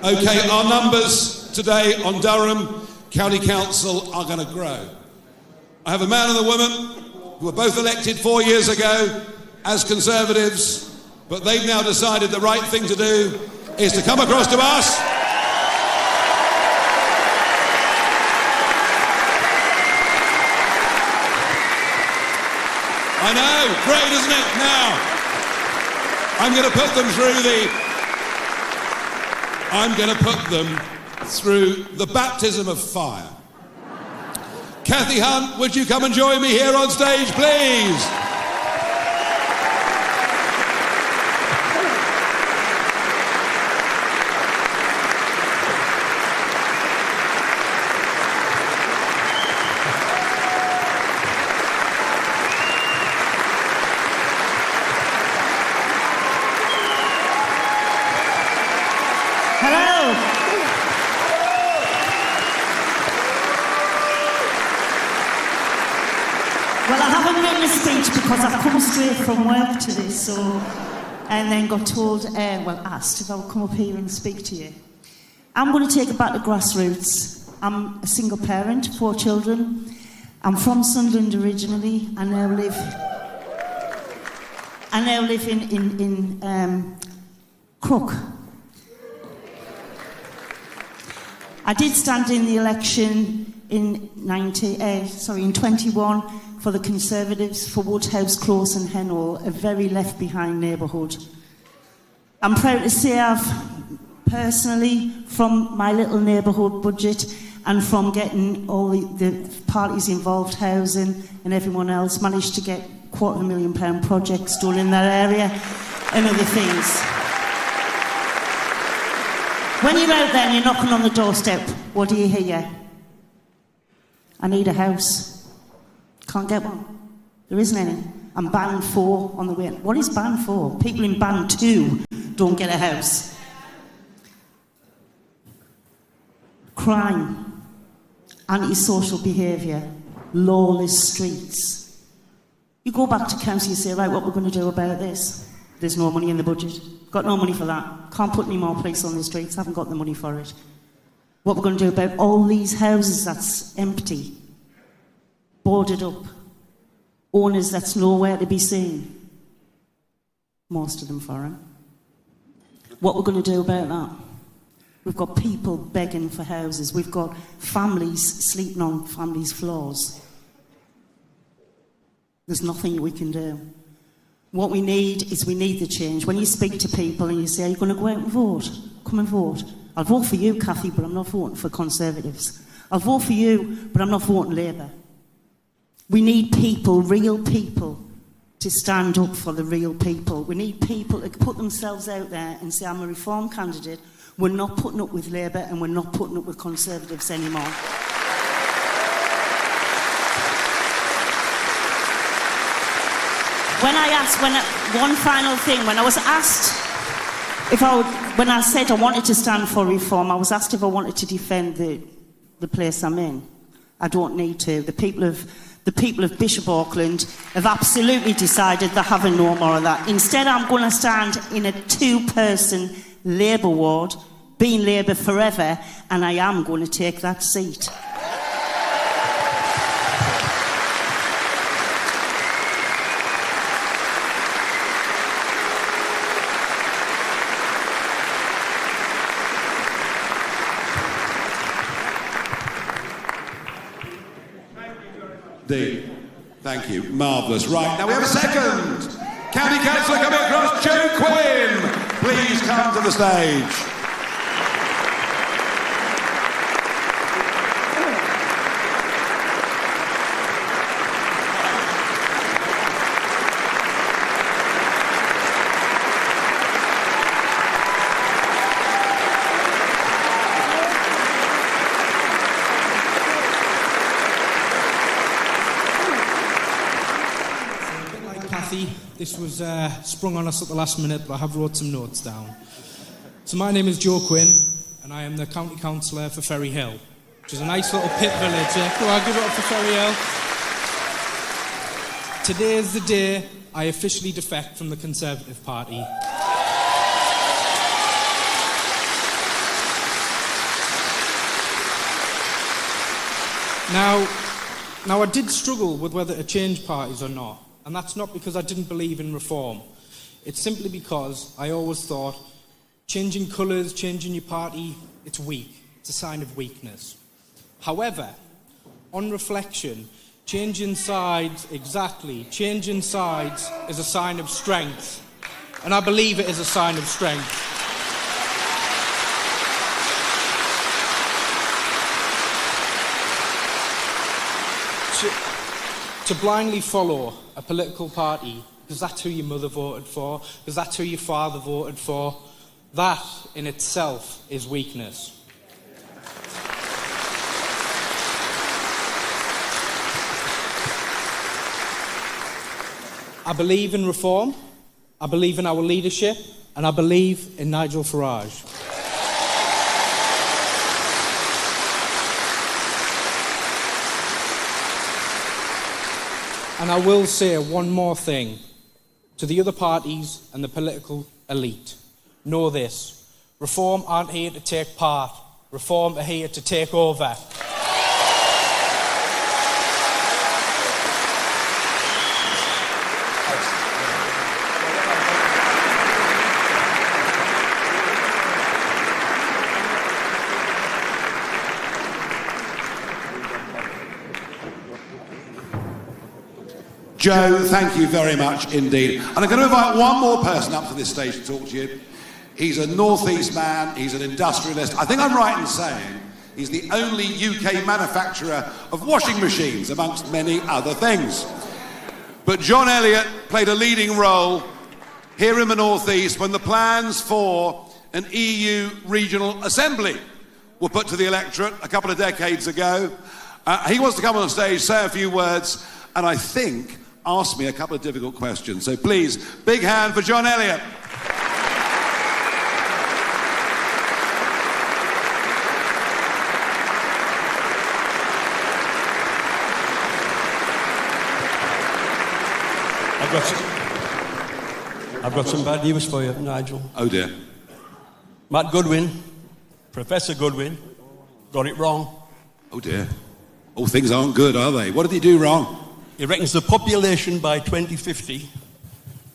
Okay, our numbers today on Durham County Council are going to grow. I have a man and a woman who were both elected 4 years ago as Conservatives, but they've now decided the right thing to do is to come across to us. I know, great, isn't it? Now, I'm going to put them through the baptism of fire. Cathy Hunt, would you come and join me here on stage, please? Because I've come straight from work to this, and then got told, asked if I would come up here and speak to you. I'm going to take it back to grassroots. I'm a single parent, 4 children. I'm from Sunderland originally. I now live in Crook. I did stand in the election in 21 for the Conservatives for Woodhouse, Close and Hennall, a very left-behind neighbourhood. I'm proud to say I've personally, from my little neighbourhood budget and from getting all the parties involved, housing and everyone else, managed to get £250,000 projects done in that area and other things. When you're out there and you're knocking on the doorstep, what do you hear? I need a house. Can't get one. There isn't any. I'm band 4 on the way. What is band 4? People in band 2 don't get a house. Crime, antisocial behaviour, lawless streets. You go back to council, you say, right, what we're going to do about this? There's no money in the budget. Got no money for that. Can't put any more police on the streets. Haven't got the money for it. What we're going to do about all these houses that's empty, boarded up, owners that's nowhere to be seen. Most of them foreign. What we're going to do about that? We've got people begging for houses. We've got families sleeping on families' floors. There's nothing we can do. What we need the change. When you speak to people and you say, are you going to go out and vote? Come and vote. I'll vote for you, Cathy, but I'm not voting for Conservatives. I'll vote for you, but I'm not voting Labour. We need people, real people, to stand up for the real people. We need people to put themselves out there and say, I'm a Reform candidate. We're not putting up with Labour and we're not putting up with Conservatives anymore. One final thing, when I was asked when I said I wanted to stand for Reform, I was asked if I wanted to defend the place I'm in. I don't need to. The people of Bishop Auckland have absolutely decided they're having no more of that. Instead, I'm going to stand in a 2-person Labour ward, being Labour forever, and I am going to take that seat. Dean, thank you. Marvellous. Right, now we have a second. County Councillor coming across, Joe Quinn. Please come to the stage. This was sprung on us at the last minute, but I have wrote some notes down. So my name is Joe Quinn, and I am the County Councillor for Ferry Hill, which is a nice little pit village. Go on, give it up for Ferry Hill. Today is the day I officially defect from the Conservative Party. Now I did struggle with whether to change parties or not. And that's not because I didn't believe in reform. It's simply because I always thought changing colours, changing your party, it's weak. It's a sign of weakness. However, on reflection, changing sides is a sign of strength. And I believe it is a sign of strength. To blindly follow a political party because that's who your mother voted for, because that's who your father voted for, that in itself is weakness. I believe in reform, I believe in our leadership, and I believe in Nigel Farage. And I will say one more thing to the other parties and the political elite. Know this: Reform aren't here to take part. Reform are here to take over. Joe, thank you very much indeed. And I'm going to invite one more person up to this stage to talk to you. He's a North East man, he's an industrialist. I think I'm right in saying he's the only UK manufacturer of washing machines, amongst many other things. But John Elliott played a leading role here in the North East when the plans for an EU regional assembly were put to the electorate a couple of decades ago. He wants to come on stage, say a few words, and I think ask me a couple of difficult questions. So please, big hand for John Elliott. I've got some bad news for you, Nigel. Oh dear. Matt Goodwin, Professor Goodwin, got it wrong. Oh dear. All things aren't good, are they? What did he do wrong? He reckons the population by 2050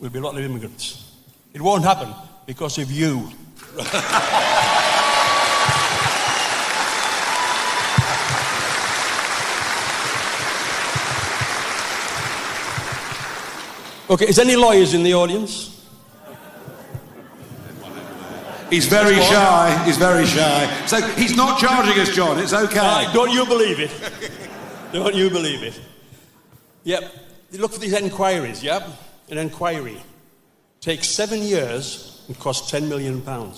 will be a lot of immigrants. It won't happen because of you. Okay, is any lawyers in the audience? He's very shy. He's very shy. So he's not charging us, John. It's okay. Don't you believe it? Don't you believe it? Yep. You look for these inquiries, yep? An inquiry takes 7 years and costs £10 million. How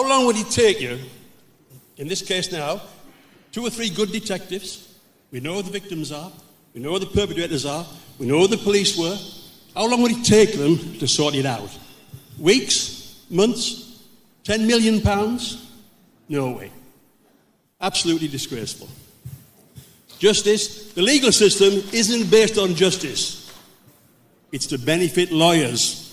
long would it take you, in this case now, 2 or 3 good detectives? We know who the victims are. We know who the perpetrators are. We know who the police were. How long would it take them to sort it out? Weeks? Months? £10 million? No way. Absolutely disgraceful. Justice, the legal system isn't based on justice. It's to benefit lawyers.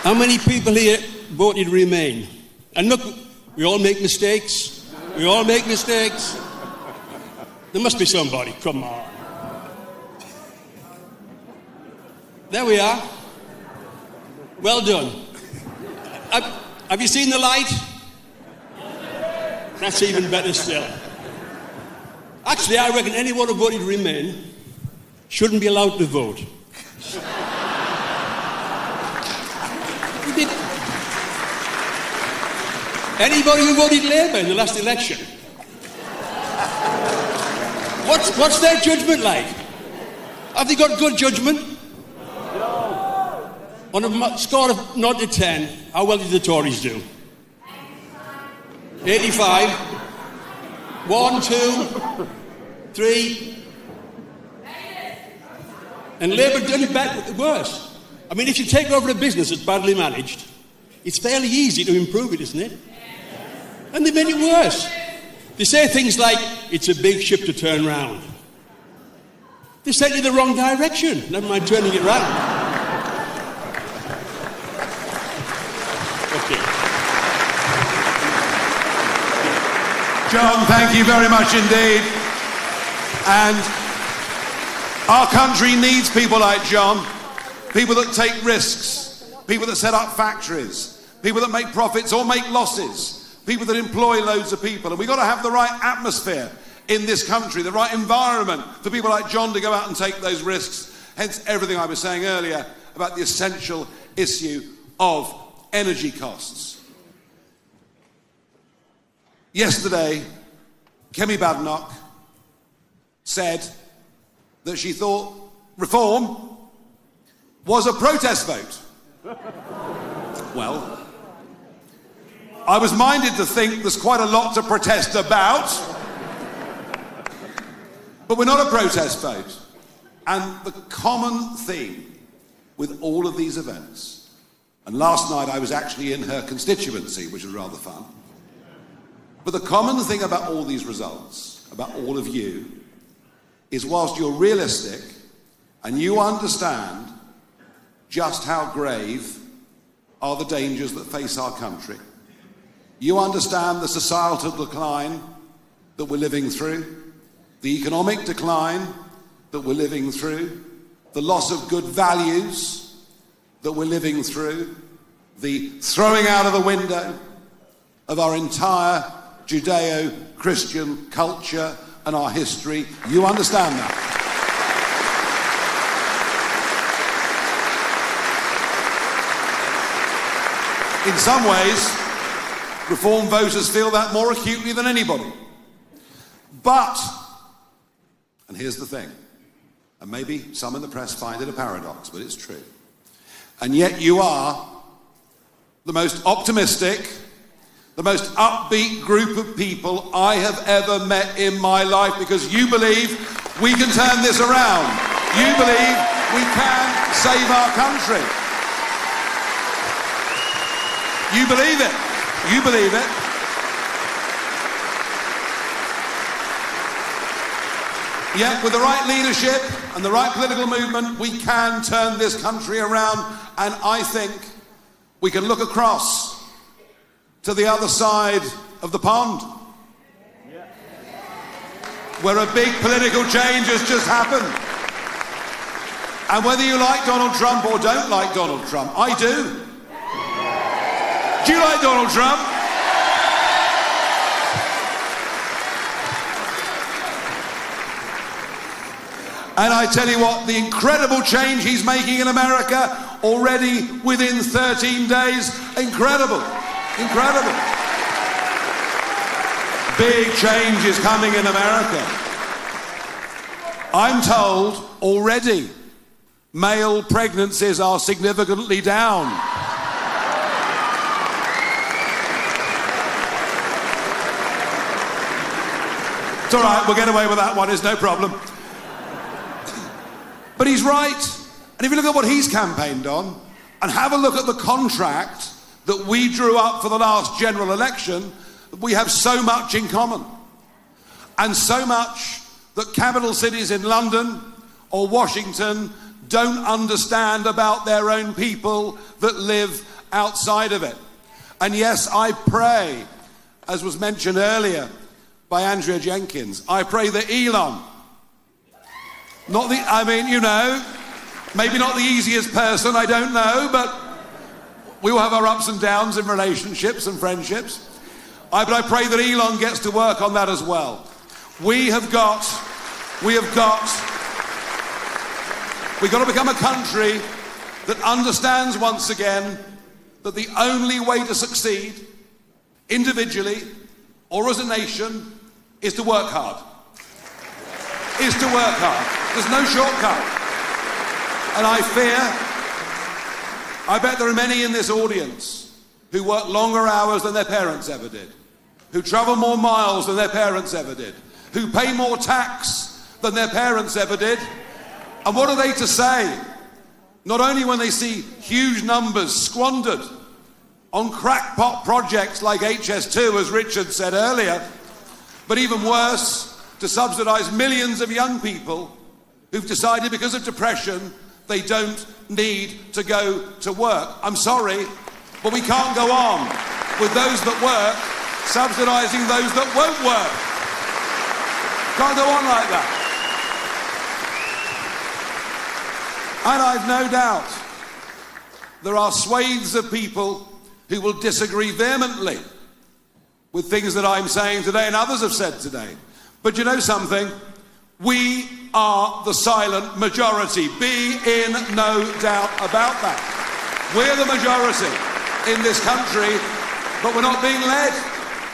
How many people here voted Remain? And look, we all make mistakes. We all make mistakes. There must be somebody, come on. There we are. Well done. Have you seen the light? That's even better still. Actually, I reckon anyone who voted Remain shouldn't be allowed to vote. Anybody who voted Labour in the last election? What's their judgment like? Have they got good judgment? No. On a score of 0 to 10, how well did the Tories do? 85. 1, 2, 3. And Labour done it worse. I mean, if you take over a business that's badly managed, it's fairly easy to improve it, isn't it? And they made it worse. They say things like, it's a big ship to turn round. They sent you the wrong direction, never mind turning it round. Okay. John, thank you very much indeed. And our country needs people like John, people that take risks, people that set up factories, people that make profits or make losses, people that employ loads of people. And we've got to have the right atmosphere in this country, the right environment for people like John to go out and take those risks. Hence everything I was saying earlier about the essential issue of energy costs. Yesterday, Kemi Badenoch said that she thought reform was a protest vote. Well, I was minded to think there's quite a lot to protest about, but we're not a protest vote. And the common theme with all of these events, and last night I was actually in her constituency, which was rather fun, but the common thing about all these results, about all of you, is whilst you're realistic and you understand just how grave are the dangers that face our country, you understand the societal decline that we're living through, the economic decline that we're living through, the loss of good values that we're living through, the throwing out of the window of our entire Judeo-Christian culture and our history. You understand that. In some ways, Reform voters feel that more acutely than anybody. But, and here's the thing, and maybe some in the press find it a paradox, but it's true, and yet you are the most optimistic, the most upbeat group of people I have ever met in my life, because you believe we can turn this around. You believe we can save our country. You believe it. You believe it. Yet with the right leadership and the right political movement, we can turn this country around, and I think we can look across to the other side of the pond, where a big political change has just happened. And whether you like Donald Trump or don't like Donald Trump, I do. Do you like Donald Trump? And I tell you what, the incredible change he's making in America already within 13 days, incredible, incredible. Big change is coming in America. I'm told already male pregnancies are significantly down. It's all right, we'll get away with that one, it's no problem. But he's right. And if you look at what he's campaigned on, and have a look at the contract that we drew up for the last general election, we have so much in common. And so much that capital cities in London or Washington don't understand about their own people that live outside of it. And yes, I pray, as was mentioned earlier by Andrea Jenkins, I pray that Elon, not the, I mean, you know, maybe not the easiest person, I don't know, but We all have our ups and downs in relationships and friendships. But I pray that Elon gets to work on that as well. We've got to become a country that understands once again that the only way to succeed, individually or as a nation, is to work hard. Is to work hard. There's no shortcut. And I bet there are many in this audience who work longer hours than their parents ever did, who travel more miles than their parents ever did, who pay more tax than their parents ever did. And what are they to say? Not only when they see huge numbers squandered on crackpot projects like HS2, as Richard said earlier, but even worse, to subsidise millions of young people who've decided because of depression they don't need to go to work. I'm sorry, but we can't go on with those that work subsidising those that won't work. Can't go on like that. And I've no doubt there are swathes of people who will disagree vehemently with things that I'm saying today and others have said today. But you know something? We are the silent majority. Be in no doubt about that. We're the majority in this country, but we're not being led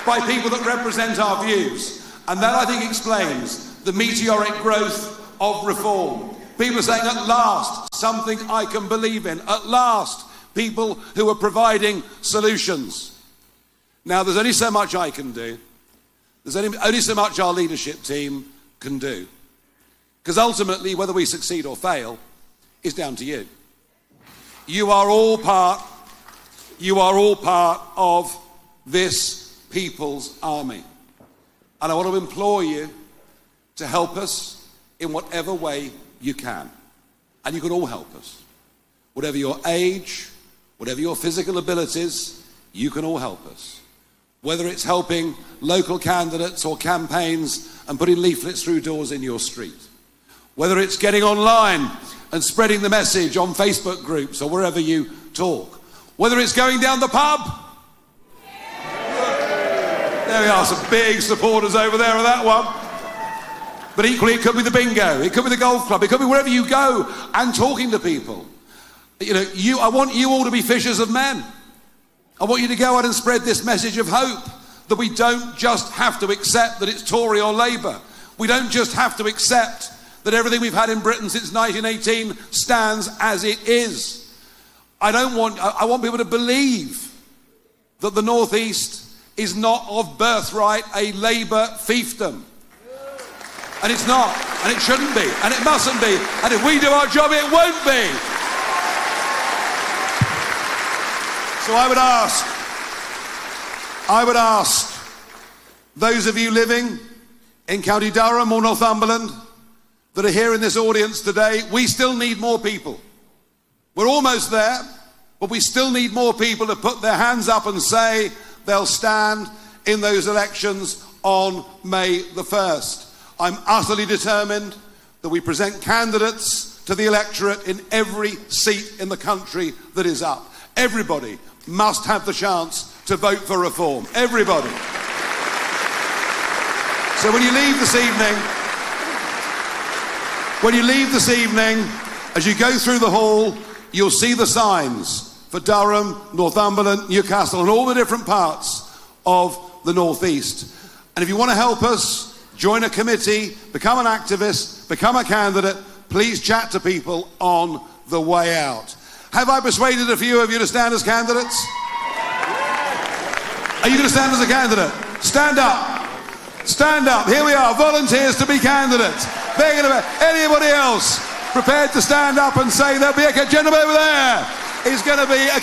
by people that represent our views. And that, I think, explains the meteoric growth of reform. People are saying, at last, something I can believe in. At last, people who are providing solutions. Now, there's only so much I can do. There's only so much our leadership team can do. Because ultimately, whether we succeed or fail is down to you. You are all part of this people's army. And I want to implore you to help us in whatever way you can. And you can all help us. Whatever your age, whatever your physical abilities, you can all help us. Whether it's helping local candidates or campaigns and putting leaflets through doors in your street. Whether it's getting online and spreading the message on Facebook groups or wherever you talk. Whether it's going down the pub. There we are, some big supporters over there of that one. But equally, it could be the bingo, it could be the golf club, it could be wherever you go and talking to people. You know, I want you all to be fishers of men. I want you to go out and spread this message of hope, that we don't just have to accept that it's Tory or Labour. We don't just have to accept that everything we've had in Britain since 1918 stands as it is. I want people to believe that the North East is not of birthright a Labour fiefdom. And it's not, and it shouldn't be, and it mustn't be, and if we do our job, it won't be. So I would ask those of you living in County Durham or Northumberland that are here in this audience today, we still need more people. We're almost there, but we still need more people to put their hands up and say they'll stand in those elections on May the 1st. I'm utterly determined that we present candidates to the electorate in every seat in the country that is up. Everybody must have the chance to vote for reform. Everybody. So when you leave this evening, as you go through the hall, you'll see the signs for Durham, Northumberland, Newcastle, and all the different parts of the North East. And if you want to help us, join a committee, become an activist, become a candidate, please chat to people on the way out. Have I persuaded a few of you to stand as candidates? Are you going to stand as a candidate? Stand up. Stand up. Here we are, volunteers to be candidates. Anybody else prepared to stand up and say there'll be a gentleman over there? He's going to be a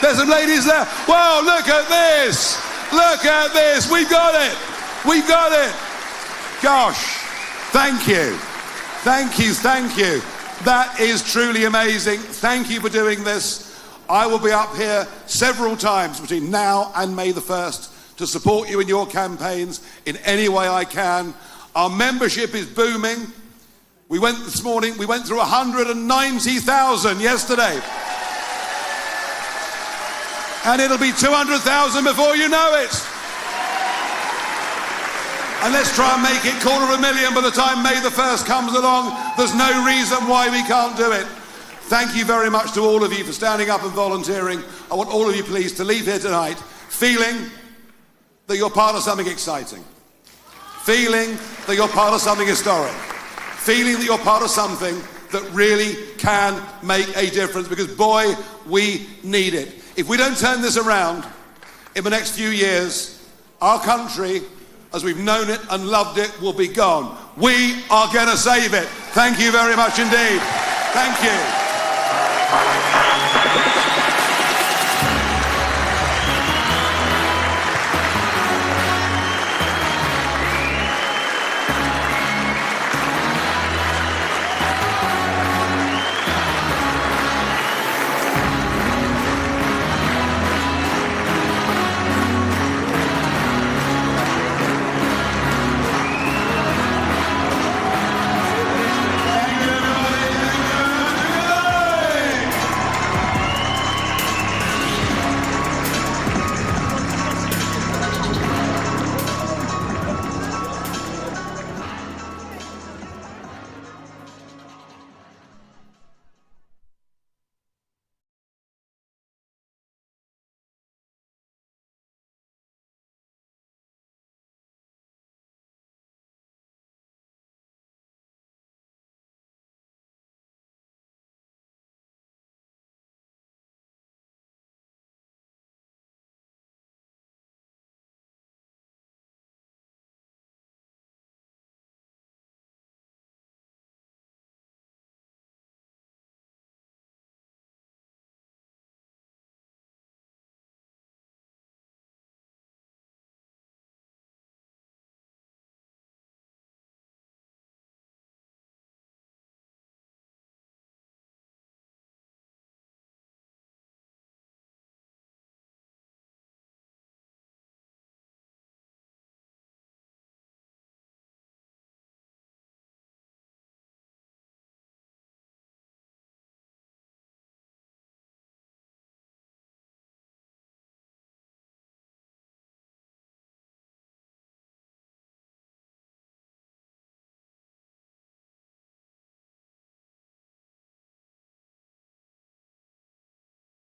there's some ladies there. Whoa, look at this. Look at this. We've got it. We've got it. Gosh, thank you. Thank you, thank you. That is truly amazing. Thank you for doing this. I will be up here several times between now and May the 1st to support you in your campaigns in any way I can. Our membership is booming. We went through 190,000 yesterday. And it'll be 200,000 before you know it. And let's try and make it 250,000 by the time May the 1st comes along. There's no reason why we can't do it. Thank you very much to all of you for standing up and volunteering. I want all of you, please, to leave here tonight feeling that you're part of something exciting. Feeling that you're part of something historic. Feeling that you're part of something that really can make a difference, because, boy, we need it. If we don't turn this around in the next few years, our country, as we've known it and loved it, will be gone. We are going to save it. Thank you very much indeed. Thank you.